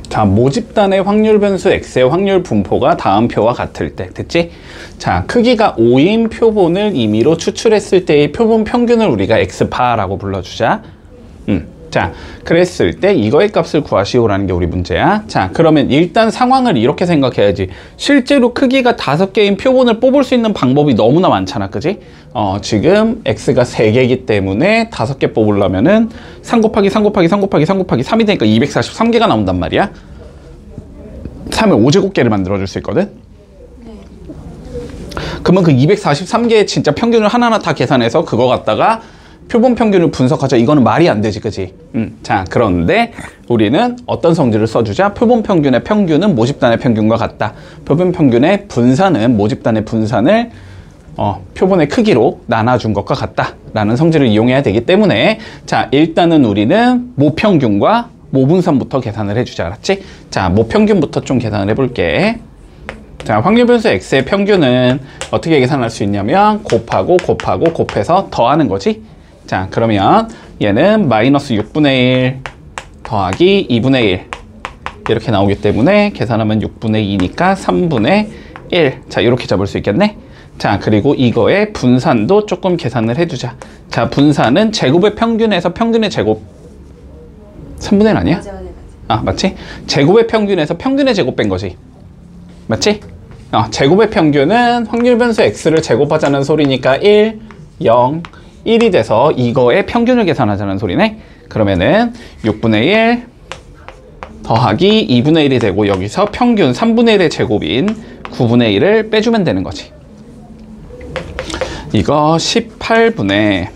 자, 모집단의 확률 변수 x의 확률 분포가 다음 표와 같을 때. 됐지? 자, 크기가 5인 표본을 임의로 추출했을 때의 표본 평균을 우리가 x파라고 불러주자. 자, 그랬을 때 이거의 값을 구하시오라는 게 우리 문제야. 자, 그러면 일단 상황을 이렇게 생각해야지. 실제로 크기가 5개인 표본을 뽑을 수 있는 방법이 너무나 많잖아. 그지? 지금 x가 3개이기 때문에 5개 뽑으려면은 3 곱하기 3 곱하기 3 곱하기 3 곱하기 3이 되니까 243개가 나온단 말이야. 3을 5제곱개를 만들어줄 수 있거든? 그러면 그 243개의 진짜 평균을 하나하나 다 계산해서 그거 갖다가 표본 평균을 분석하자. 이거는 말이 안 되지, 그치? 자, 그런데 우리는 어떤 성질을 써주자? 표본 평균의 평균은 모집단의 평균과 같다. 표본 평균의 분산은 모집단의 분산을 표본의 크기로 나눠준 것과 같다 라는 성질을 이용해야 되기 때문에, 자, 일단은 우리는 모평균과 모분산부터 계산을 해주자. 알았지? 자, 모평균부터 좀 계산을 해볼게. 자, 확률 변수 x의 평균은 어떻게 계산할 수 있냐면 곱하고 곱해서 더하는 거지. 자, 그러면 얘는 마이너스 6분의 1 더하기 2분의 1 이렇게 나오기 때문에 계산하면 6분의 2니까 3분의 1. 자, 이렇게 잡을 수 있겠네. 자, 그리고 이거의 분산도 조금 계산을 해주자. 자, 분산은 제곱의 평균에서 평균의 제곱 3분의 1 아니야? 맞아. 아, 맞지? 제곱의 평균에서 평균의 제곱 뺀 거지. 맞지? 제곱의 평균은 확률 변수 x를 제곱하자는 소리니까 1, 0, 1이 돼서 이거의 평균을 계산하자는 소리네. 그러면은 6분의 1 더하기 2분의 1이 되고, 여기서 평균 3분의 1의 제곱인 9분의 1을 빼주면 되는 거지. 이거 18분의,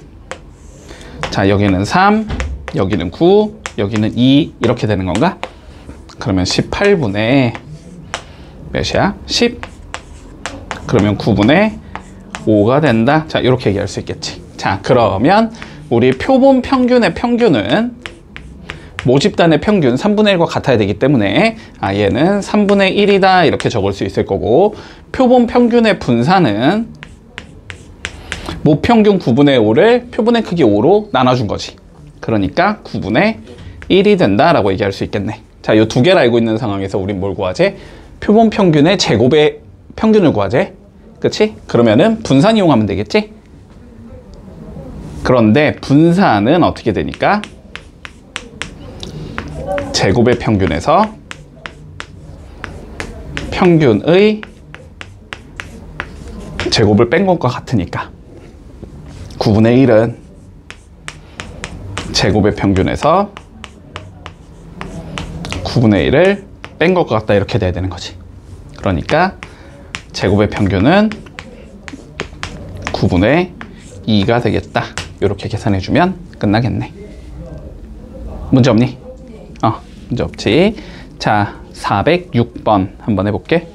자, 여기는 3, 여기는 9, 여기는 2 이렇게 되는 건가? 그러면 18분의 몇이야? 10. 그러면 9분의 5가 된다. 자, 이렇게 얘기할 수 있겠지. 자, 그러면 우리 표본 평균의 평균은 모집단의 평균 3분의 1과 같아야 되기 때문에 얘는 3분의 1이다 이렇게 적을 수 있을 거고, 표본 평균의 분산은 모평균 9분의 5를 표본의 크기 5로 나눠준 거지. 그러니까 9분의 1이 된다라고 얘기할 수 있겠네. 자, 이 두 개를 알고 있는 상황에서 우린 뭘 구하지? 표본 평균의 제곱의 평균을 구하지. 그치? 그러면은 분산 이용하면 되겠지? 그런데 분산은 어떻게 되니까? 제곱의 평균에서 평균의 제곱을 뺀 것과 같으니까 9분의 1은 제곱의 평균에서 9분의 1을 뺀 것과 같다 이렇게 돼야 되는 거지. 그러니까 제곱의 평균은 9분의 2가 되겠다. 이렇게 계산해주면 끝나겠네. 문제 없니? 문제 없지. 자, 406번 한번 해볼게.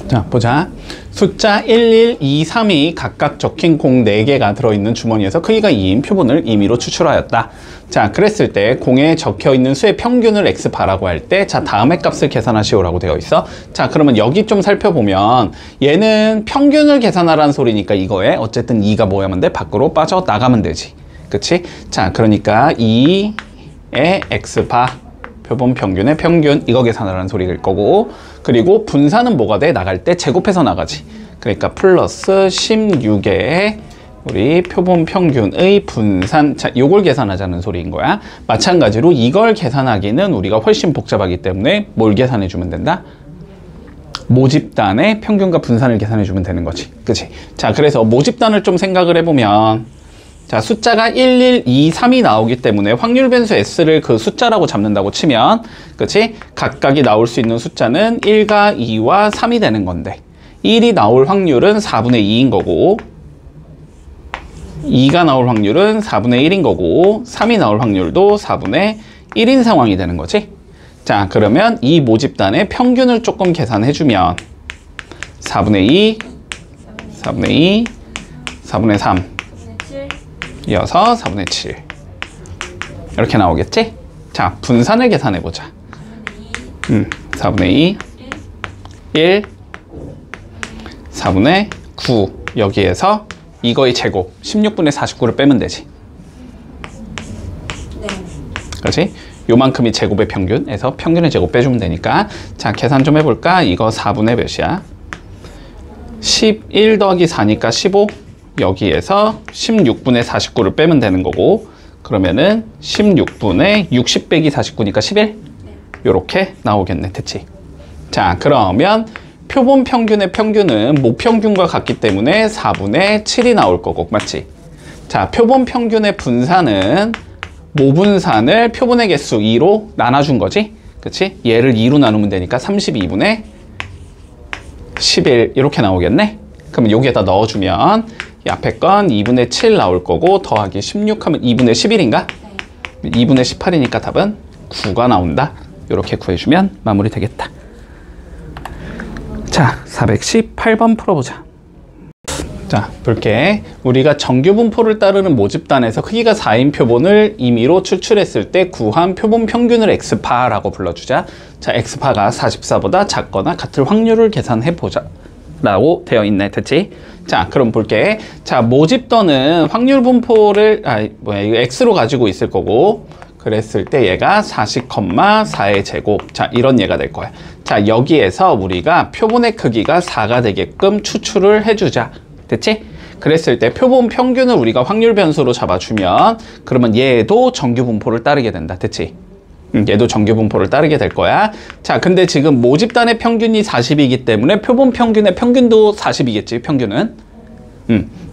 자, 보자. 숫자 1, 1, 2, 3이 각각 적힌 공 4개가 들어있는 주머니에서 크기가 2인 표본을 임의로 추출하였다. 자, 그랬을 때 공에 적혀있는 수의 평균을 x바라고 할 때, 자, 다음의 값을 계산하시오라고 되어 있어. 자, 그러면 여기 좀 살펴보면 얘는 평균을 계산하라는 소리니까 이거에 어쨌든 2가 뭐야면 돼? 밖으로 빠져나가면 되지. 그치? 자, 그러니까 2의 x바 표본 평균의 평균 이거 계산하라는 소리일 거고, 그리고 분산은 뭐가 돼? 나갈 때 제곱해서 나가지. 그러니까 플러스 16의 우리 표본 평균의 분산, 자, 요걸 계산하자는 소리인 거야. 마찬가지로 이걸 계산하기는 우리가 훨씬 복잡하기 때문에 뭘 계산해 주면 된다? 모집단의 평균과 분산을 계산해 주면 되는 거지. 그치? 자, 그래서 모집단을 좀 생각을 해보면, 자, 숫자가 1, 1, 2, 3이 나오기 때문에 확률 변수 S를 그 숫자라고 잡는다고 치면, 그치? 각각이 나올 수 있는 숫자는 1과 2와 3이 되는 건데, 1이 나올 확률은 4분의 2인 거고, 2가 나올 확률은 4분의 1인 거고, 3이 나올 확률도 4분의 1인 상황이 되는 거지. 자, 그러면 이 모집단의 평균을 조금 계산해주면 4분의 2, 4분의 2, 4분의 3 이어서 4분의 7 이렇게 나오겠지? 자, 분산을 계산해보자. 4분의 2, 1, 4분의 9 여기에서 이거의 제곱 16분의 49를 빼면 되지. 네. 그렇지? 요만큼이 제곱의 평균에서 평균의 제곱 빼주면 되니까. 자, 계산 좀 해볼까? 이거 4분의 몇이야? 11 더하기 4니까 15. 여기에서 16분의 49를 빼면 되는 거고, 그러면은 16분의 60 빼기 49니까 11? 요렇게 나오겠네. 됐지? 자, 그러면 표본 평균의 평균은 모평균과 같기 때문에 4분의 7이 나올 거고, 맞지? 자, 표본 평균의 분산은 모분산을 표본의 개수 2로 나눠준 거지? 그치? 얘를 2로 나누면 되니까 32분의 11 이렇게 나오겠네? 그럼 여기에다 넣어주면 이 앞에 건 2분의 7 나올 거고, 더하기 16 하면 2분의 11인가? 네. 2분의 18이니까 답은 9가 나온다. 이렇게 구해주면 마무리 되겠다. 자, 418번 풀어보자. 자, 볼게. 우리가 정규분포를 따르는 모집단에서 크기가 4인 표본을 임의로 추출했을 때 구한 표본 평균을 x파라고 불러주자. 자, x파가 44보다 작거나 같을 확률을 계산해보자 라고 되어 있네. 됐지? 자, 그럼 볼게. 자, 모집단은 확률 분포를 이거 x로 가지고 있을 거고, 그랬을 때 얘가 40,4의 제곱. 자, 이런 얘가 될 거야. 자, 여기에서 우리가 표본의 크기가 4가 되게끔 추출을 해주자. 됐지? 그랬을 때 표본 평균을 우리가 확률 변수로 잡아주면, 그러면 얘도 정규 분포를 따르게 된다. 됐지? 얘도 정규 분포를 따르게 될 거야. 자, 근데 지금 모집단의 평균이 40이기 때문에 표본 평균의 평균도 40이겠지, 평균은.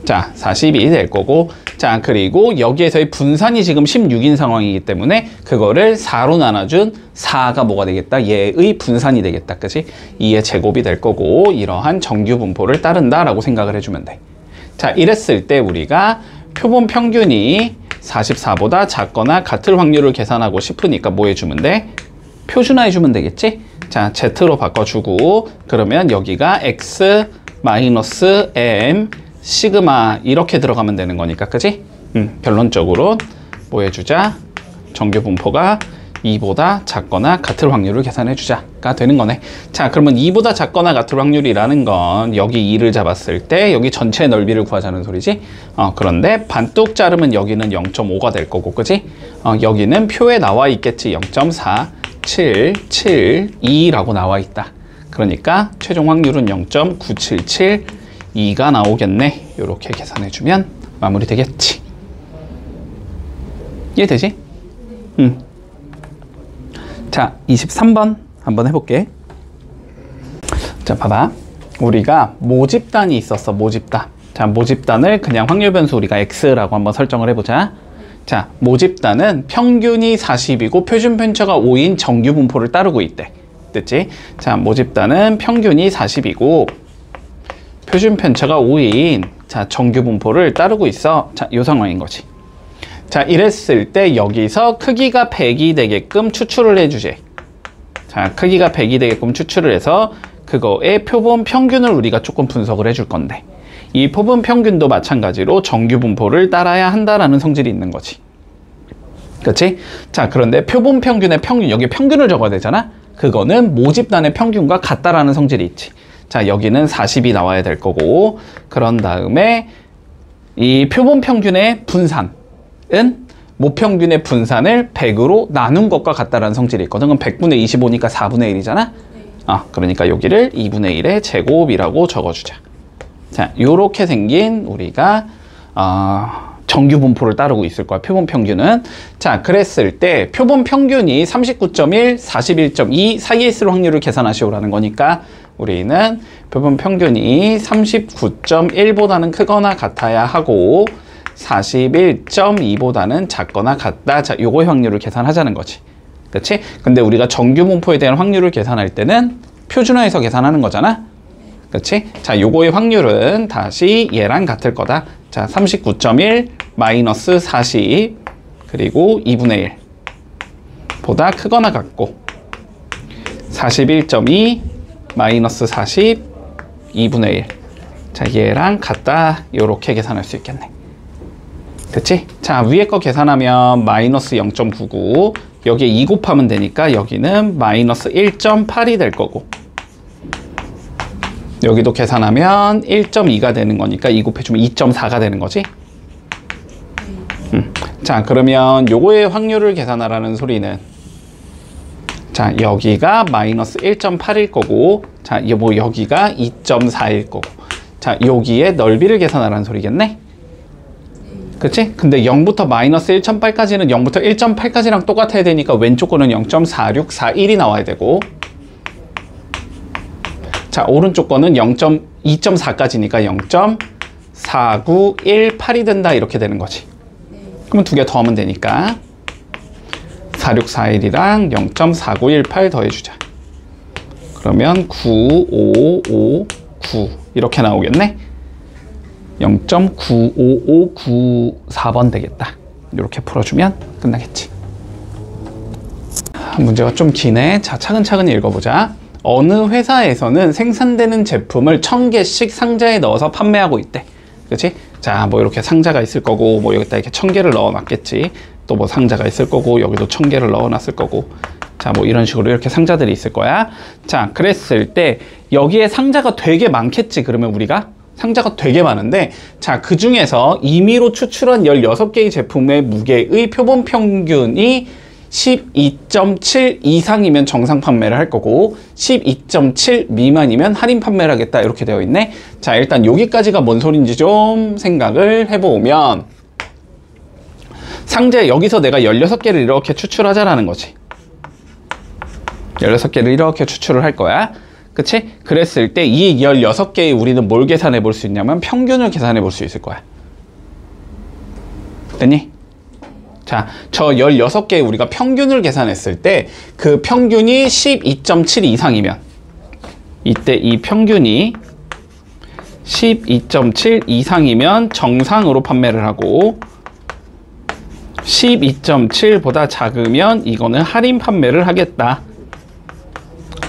자, 40이 될 거고, 자, 그리고 여기에서의 분산이 지금 16인 상황이기 때문에 그거를 4로 나눠준 4가 뭐가 되겠다? 얘의 분산이 되겠다. 그치? 2의 제곱이 될 거고, 이러한 정규 분포를 따른다라고 생각을 해주면 돼. 자, 이랬을 때 우리가 표본 평균이 44보다 작거나 같을 확률을 계산하고 싶으니까 뭐 해주면 돼? 표준화해주면 되겠지? 자, Z로 바꿔주고, 그러면 여기가 X 마이너스 M 시그마 이렇게 들어가면 되는 거니까, 그지? 결론적으로 뭐 해주자? 정규 분포가 2보다 작거나 같을 확률을 계산해주자가 되는 거네. 자, 그러면 2보다 작거나 같을 확률이라는 건 여기 2를 잡았을 때 여기 전체 넓이를 구하자는 소리지. 그런데 반뚝 자르면 여기는 0.5가 될 거고, 그지? 여기는 표에 나와 있겠지. 0.4772라고 나와 있다. 그러니까 최종 확률은 0.9772가 나오겠네. 이렇게 계산해주면 마무리 되겠지. 이해되지? 자, 23번 한번 해볼게. 자, 봐봐. 우리가 모집단이 있었어, 모집단. 자, 모집단을 그냥 확률 변수 우리가 x라고 한번 설정을 해보자. 자, 모집단은 평균이 40이고 표준 편차가 5인 정규 분포를 따르고 있대. 됐지? 자, 모집단은 평균이 40이고 표준 편차가 5인 자, 정규 분포를 따르고 있어. 자, 이 상황인 거지. 자, 이랬을 때 여기서 크기가 100이 되게끔 추출을 해주지. 자, 크기가 100이 되게끔 추출을 해서 그거의 표본 평균을 우리가 조금 분석을 해줄 건데, 이 표본 평균도 마찬가지로 정규 분포를 따라야 한다라는 성질이 있는 거지. 그렇지? 자, 그런데 표본 평균의 평균, 여기 평균을 적어야 되잖아? 그거는 모집단의 평균과 같다라는 성질이 있지. 자, 여기는 40이 나와야 될 거고, 그런 다음에 이 표본 평균의 분산은 모평균의 분산을 100으로 나눈 것과 같다라는 성질이 있거든. 그럼 100분의 25니까 4분의 1이잖아? 그러니까 여기를 2분의 1의 제곱이라고 적어주자. 자, 요렇게 생긴 우리가 정규 분포를 따르고 있을 거야, 표본 평균은. 자, 그랬을 때 표본 평균이 39.1, 41.2 사이에 있을 확률을 계산하시오라는 거니까 우리는 표본 평균이 39.1보다는 크거나 같아야 하고 41.2보다는 작거나 같다. 자, 요거의 확률을 계산하자는 거지. 그렇지? 근데 우리가 정규 분포에 대한 확률을 계산할 때는 표준화해서 계산하는 거잖아. 그렇지? 자, 요거의 확률은 다시 얘랑 같을 거다. 자, 39.1 마이너스 40 그리고 2분의 1 보다 크거나 같고 41.2 마이너스 40 2분의 1. 자, 얘랑 같다. 요렇게 계산할 수 있겠네. 그치? 자, 위에 거 계산하면 마이너스 0.99 여기에 2 곱하면 되니까 여기는 마이너스 1.8이 될 거고, 여기도 계산하면 1.2가 되는 거니까 2 곱해주면 2.4가 되는 거지. 자, 그러면 요거의 확률을 계산하라는 소리는, 자, 여기가 마이너스 1.8일 거고, 자, 여기가 2.4일 거고, 자, 여기에 넓이를 계산하라는 소리겠네. 그치? 근데 0부터 마이너스 1.8까지는 0부터 1.8까지랑 똑같아야 되니까 왼쪽 거는 0.4641이 나와야 되고, 자, 오른쪽 거는 2.4까지니까 0.4918이 된다. 이렇게 되는 거지. 그러면 두 개 더하면 되니까 4641이랑 0.4918 더해주자. 그러면 9559 이렇게 나오겠네. 0.95594번 되겠다. 이렇게 풀어주면 끝나겠지. 문제가 좀 기네. 자, 차근차근 읽어보자. 어느 회사에서는 생산되는 제품을 1000개씩 상자에 넣어서 판매하고 있대. 그치? 자, 뭐 이렇게 상자가 있을 거고, 뭐 여기다 이렇게 1000개를 넣어 놨겠지. 또 뭐 상자가 있을 거고, 여기도 1000개를 넣어 놨을 거고. 자, 뭐 이런 식으로 이렇게 상자들이 있을 거야. 자, 그랬을 때 여기에 상자가 되게 많겠지. 그러면 우리가 상자가 되게 많은데, 자, 그 중에서 임의로 추출한 16개의 제품의 무게의 표본 평균이 12.7 이상이면 정상 판매를 할 거고 12.7 미만이면 할인 판매를 하겠다. 이렇게 되어 있네. 자, 일단 여기까지가 뭔 소린지 좀 생각을 해보면, 상자에 여기서 내가 16개를 이렇게 추출하자라는 거지. 16개를 이렇게 추출을 할 거야. 그치? 그랬을 때 이 16개의 우리는 뭘 계산해 볼 수 있냐면 평균을 계산해 볼 수 있을 거야. 됐니? 자, 저 16개 우리가 평균을 계산했을 때 그 평균이 12.7 이상이면, 이때 이 평균이 12.7 이상이면 정상으로 판매를 하고 12.7보다 작으면 이거는 할인 판매를 하겠다.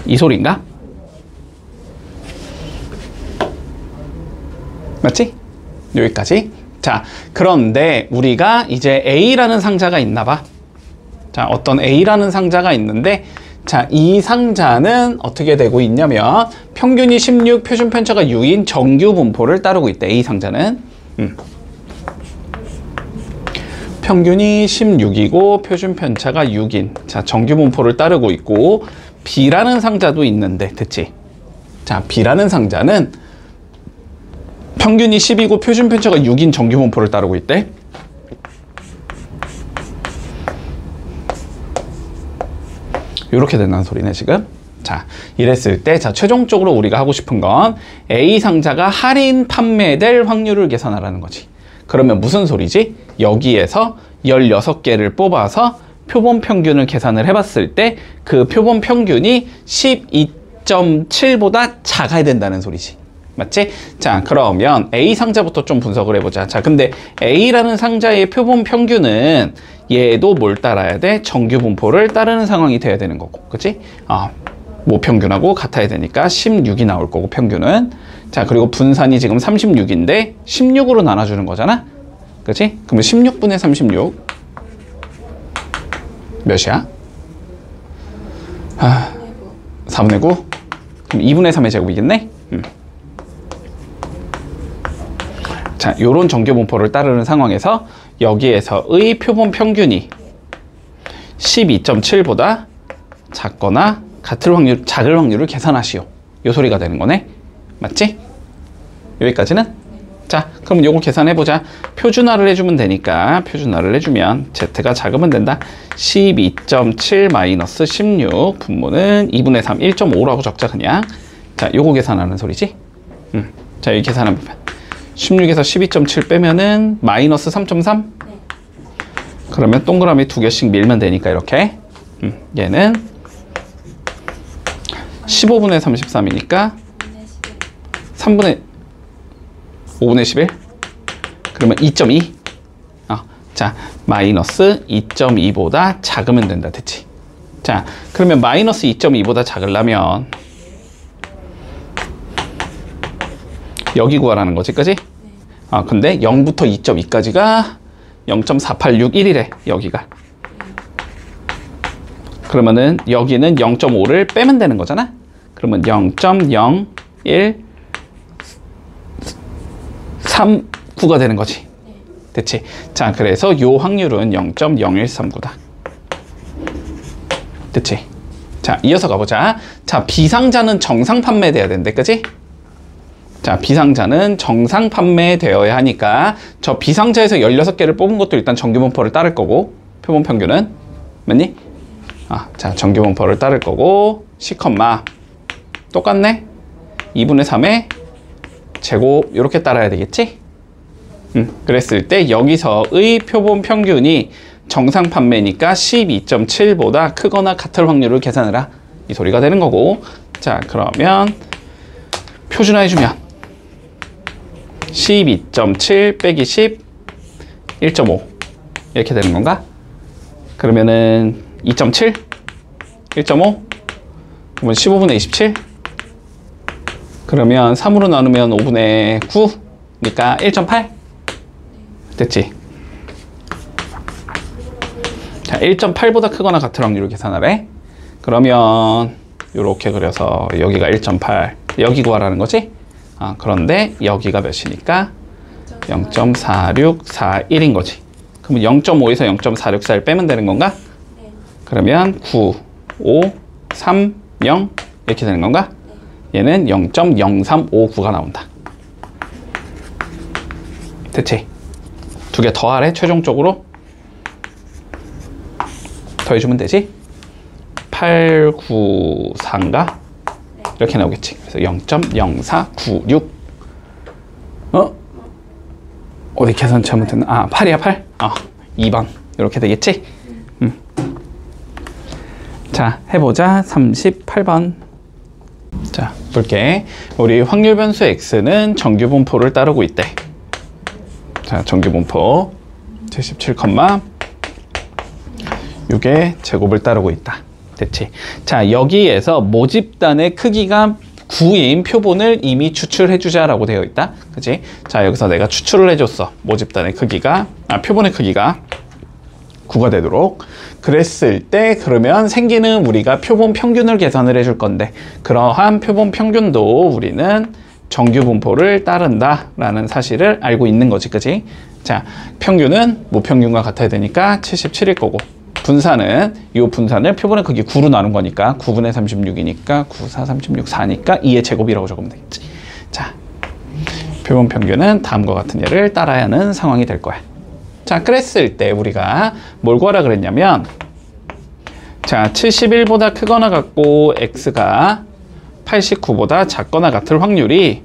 이 소린가? 맞지? 여기까지. 자, 그런데 우리가 이제 A라는 상자가 있나 봐. 자, 어떤 A라는 상자가 있는데, 자, 이 상자는 어떻게 되고 있냐면 평균이 16, 표준 편차가 6인 정규 분포를 따르고 있대. A 상자는 평균이 16이고 표준 편차가 6인, 자, 정규 분포를 따르고 있고, B라는 상자도 있는데, 됐지? 자, B라는 상자는 평균이 10이고 표준 편차가 6인 정규 분포를 따르고 있대. 이렇게 된다는 소리네, 지금. 자, 이랬을 때, 자, 최종적으로 우리가 하고 싶은 건 A 상자가 할인 판매될 확률을 계산하라는 거지. 그러면 무슨 소리지? 여기에서 16개를 뽑아서 표본 평균을 계산을 해봤을 때 그 표본 평균이 12.7보다 작아야 된다는 소리지. 맞지? 자, 그러면 A 상자부터 좀 분석을 해보자. 자, 근데 A라는 상자의 표본 평균은 얘도 뭘 따라야 돼? 정규 분포를 따르는 상황이 돼야 되는 거고. 그치? 모평균하고 같아야 되니까 16이 나올 거고 평균은. 자, 그리고 분산이 지금 36인데 16으로 나눠주는 거잖아. 그치? 그러면 16분의 36 몇이야? 4분의 9. 그럼 2분의 3의 제곱이겠네? 자, 요런 정규분포를 따르는 상황에서 여기에서의 표본 평균이 12.7보다 작거나 작을 확률을 계산하시오. 요 소리가 되는 거네. 맞지? 여기까지는? 자, 그럼 요거 계산해보자. 표준화를 해주면 되니까 표준화를 해주면 Z가 작으면 된다. 12.7 마이너스 16 분모는 2분의 3 1.5라고 적자 그냥. 자, 요거 계산하는 소리지? 자, 여기 계산하면 16에서 12.7 빼면은 마이너스 3.3? 네. 그러면 동그라미 2개씩 밀면 되니까 이렇게. 얘는 15분의 33이니까 3분의 5분의 11? 그러면 2.2? 자, 마이너스 2.2보다 작으면 된다. 됐지? 자, 그러면 마이너스 2.2보다 작으려면 여기 구하라는 거지, 그지? 근데 0부터 2.2까지가 0.4861이래, 여기가. 그러면은 여기는 0.5를 빼면 되는 거잖아? 그러면 0.0139가 되는 거지. 됐지? 자, 그래서 요 확률은 0.0139다. 됐지? 자, 이어서 가보자. 자, 비상자는 정상 판매돼야 된대, 그지? 자, 비상자는 정상 판매되어야 하니까 저 비상자에서 16개를 뽑은 것도 일단 정규분포를 따를 거고, 표본 평균은 맞니? 자, 정규분포를 따를 거고, C, 똑같네? 2분의 3의 제곱 이렇게 따라야 되겠지? 그랬을 때 여기서의 표본 평균이 정상 판매니까 12.7보다 크거나 같을 확률을 계산해라, 이 소리가 되는 거고. 자, 그러면 표준화해주면 12.7 빼기 10 1.5 이렇게 되는 건가? 그러면은 2.7 1.5 그러면 15분의 27 그러면 3으로 나누면 5분의 9 그러니까 1.8 됐지? 자, 1.8보다 크거나 같을 확률을 계산하래. 그러면 이렇게 그려서 여기가 1.8 여기 구하라는 거지? 그런데 여기가 몇이니까 0.4641인 거지. 그러면 0.5에서 0.4641 빼면 되는 건가? 네. 그러면 9, 5, 3, 0 이렇게 되는 건가? 네. 얘는 0.0359가 나온다. 됐지? 두 개 더하래, 최종적으로. 더해주면 되지? 894인가? 네. 이렇게 나오겠지. 그래서 0.0496. 어디 계산 잘못했나? 8이야, 8? 2번. 이렇게 되겠지? 자, 해보자. 38번. 자, 볼게. 우리 확률 변수 x는 정규분포를 따르고 있대. 자, 정규분포 77,6의 제곱을 따르고 있다. 됐지? 자, 여기에서 모집단의 크기가 9인 표본을 이미 추출해주자라고 되어 있다. 그치? 자, 여기서 내가 추출을 해줬어. 모집단의 크기가, 표본의 크기가 9가 되도록. 그랬을 때, 그러면 생기는 우리가 표본 평균을 계산을 해줄 건데, 그러한 표본 평균도 우리는 정규분포를 따른다라는 사실을 알고 있는 거지. 그치? 자, 평균은 무평균과 같아야 되니까 77일 거고, 분산은 이 분산을 표본의 크기 9로 나눈 거니까 9분의 36이니까 9, 4, 36, 4니까 2의 제곱이라고 적으면 되겠지. 자, 표본 평균은 다음과 같은 예를 따라야 하는 상황이 될 거야. 자, 그랬을 때 우리가 뭘 구하라 그랬냐면, 자, 71보다 크거나 같고 x가 89보다 작거나 같을 확률이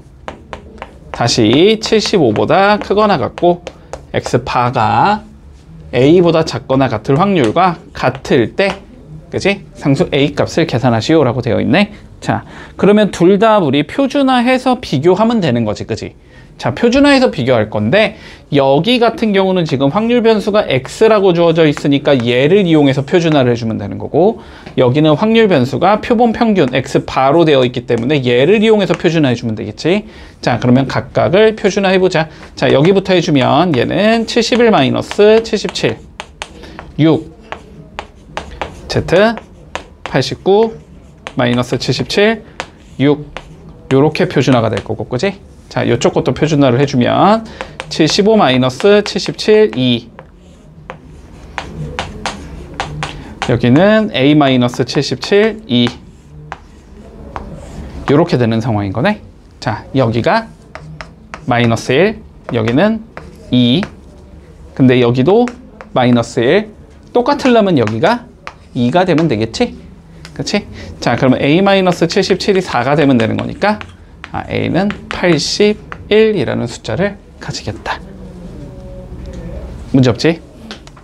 다시 75보다 크거나 같고 x파가 a보다 작거나 같을 확률과 같을 때, 그치? 상수 a 값을 계산하시오 라고 되어 있네. 자, 그러면 둘 다 우리 표준화해서 비교하면 되는 거지, 그치? 자, 표준화해서 비교할 건데 여기 같은 경우는 지금 확률 변수가 x라고 주어져 있으니까 얘를 이용해서 표준화를 해주면 되는 거고, 여기는 확률 변수가 표본 평균 x 바로 되어 있기 때문에 얘를 이용해서 표준화해 주면 되겠지. 자, 그러면 각각을 표준화해 보자. 자, 여기부터 해주면 얘는 71 마이너스 77 6 z 89 마이너스 77 6 요렇게 표준화가 될 거고, 그지? 자, 요쪽 것도 표준화를 해주면 75 마이너스 77 2 여기는 a 마이너스 77 2 요렇게 되는 상황인 거네. 자, 여기가 마이너스 1, 여기는 2, 근데 여기도 마이너스 1, 똑같으려면 여기가 2가 되면 되겠지? 그치? 자, 그러면 a 마이너스 77이 4가 되면 되는 거니까 a는 81이라는 숫자를 가지겠다. 문제 없지?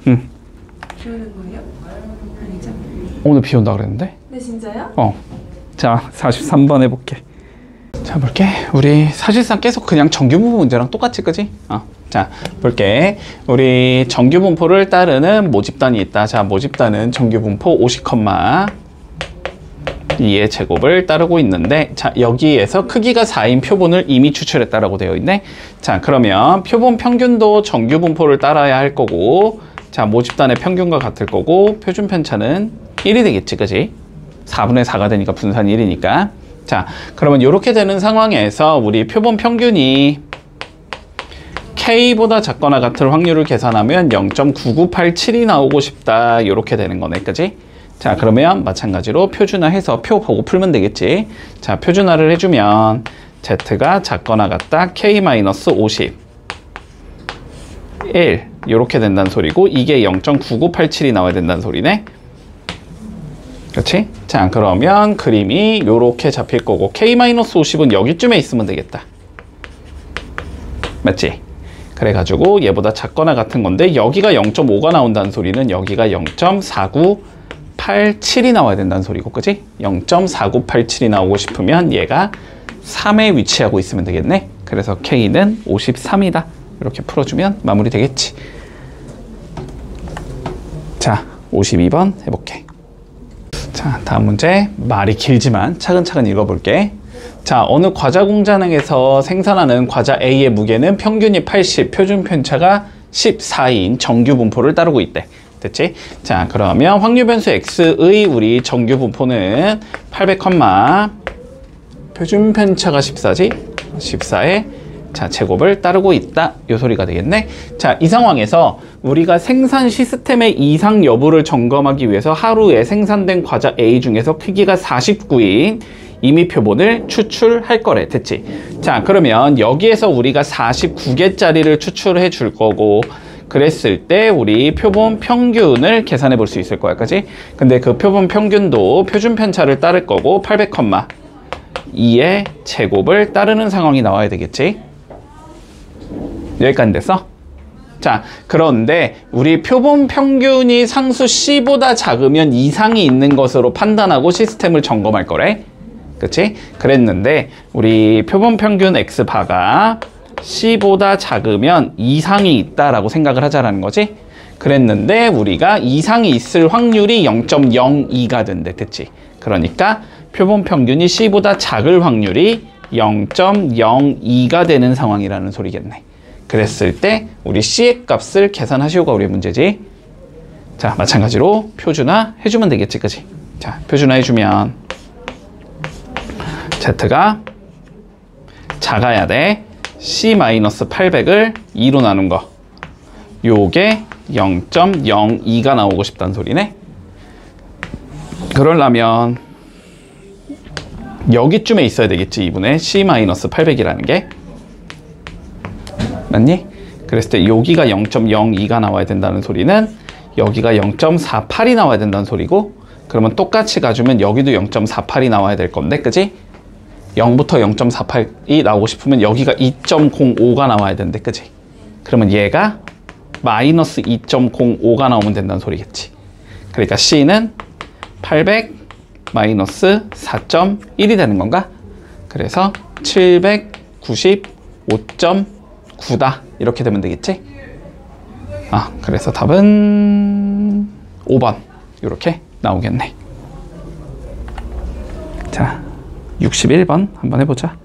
비 오는 거예요? 아니죠? 오늘 비 온다 그랬는데? 네, 진짜요? 자, 43번 해볼게. 자, 볼게. 우리 사실상 계속 그냥 정규분포 문제랑 똑같이, 그지? 자, 볼게. 우리 정규분포를 따르는 모집단이 있다. 자, 모집단은 정규분포 50, 2의 제곱을 따르고 있는데, 자, 여기에서 크기가 4인 표본을 이미 추출했다라고 되어 있네. 자, 그러면 표본 평균도 정규분포를 따라야 할 거고, 자, 모집단의 평균과 같을 거고, 표준 편차는 1이 되겠지, 그지? 4분의 4가 되니까 분산이 1이니까. 자, 그러면 이렇게 되는 상황에서 우리 표본 평균이 K보다 작거나 같을 확률을 계산하면 0.9987이 나오고 싶다. 이렇게 되는 거네, 그지? 자, 그러면 마찬가지로 표준화해서 표 보고 풀면 되겠지. 자, 표준화를 해주면 Z가 작거나 같다 K-50 1 이렇게 된다는 소리고, 이게 0.9987이 나와야 된다는 소리네. 그렇지? 자, 그러면 그림이 이렇게 잡힐 거고, K-50은 여기쯤에 있으면 되겠다. 맞지? 그래가지고 얘보다 작거나 같은 건데, 여기가 0.5가 나온다는 소리는 여기가 0.4987이 나와야 된다는 소리고, 그지? 0.4987이 나오고 싶으면 얘가 3에 위치하고 있으면 되겠네. 그래서 K는 53이다. 이렇게 풀어주면 마무리 되겠지. 자, 52번 해볼게. 자, 다음 문제. 말이 길지만 차근차근 읽어볼게. 자, 어느 과자 공장에서 생산하는 과자 A의 무게는 평균이 80, 표준 편차가 14인 정규 분포를 따르고 있대. 됐지? 자, 그러면 확률 변수 x의 우리 정규 분포는 800, 표준 편차가 14지? 14에 자, 제곱을 따르고 있다. 요 소리가 되겠네. 자, 이 상황에서 우리가 생산 시스템의 이상 여부를 점검하기 위해서 하루에 생산된 과자 A 중에서 크기가 49인 임의 표본을 추출할 거래. 됐지? 자, 그러면 여기에서 우리가 49개짜리를 추출해 줄 거고, 그랬을 때 우리 표본 평균을 계산해 볼 수 있을 거야. 그지? 근데 그 표본 평균도 표준 편차를 따를 거고, 800, 2의 제곱을 따르는 상황이 나와야 되겠지? 여기까지 됐어? 자, 그런데 우리 표본 평균이 상수 C보다 작으면 이상이 있는 것으로 판단하고 시스템을 점검할 거래. 그치? 그랬는데 우리 표본 평균 X바가 C보다 작으면 이상이 있다라고 생각을 하자라는 거지? 그랬는데 우리가 이상이 있을 확률이 0.02가 된대. 됐지? 그러니까 표본 평균이 C보다 작을 확률이 0.02가 되는 상황이라는 소리겠네. 그랬을 때 우리 C의 값을 계산하시오가 우리의 문제지. 자, 마찬가지로 표준화 해주면 되겠지, 그치? 자, 표준화 해주면 Z가 작아야 돼. C-800을 2로 나눈 거, 요게 0.02가 나오고 싶다는 소리네. 그러려면 여기쯤에 있어야 되겠지, 2분의 C-800이라는 게. 맞니? 그랬을 때 여기가 0.02가 나와야 된다는 소리는 여기가 0.48이 나와야 된다는 소리고, 그러면 똑같이 가주면 여기도 0.48이 나와야 될 건데, 그지? 0부터 0.48이 나오고 싶으면 여기가 2.05가 나와야 되는데, 그지? 그러면 얘가 마이너스 2.05가 나오면 된다는 소리겠지. 그러니까 C는 800 마이너스 4.1이 되는 건가? 그래서 795 5.9다 이렇게 되면 되겠지? 그래서 답은 5번 이렇게 나오겠네. 자, 61번 한번 해보자.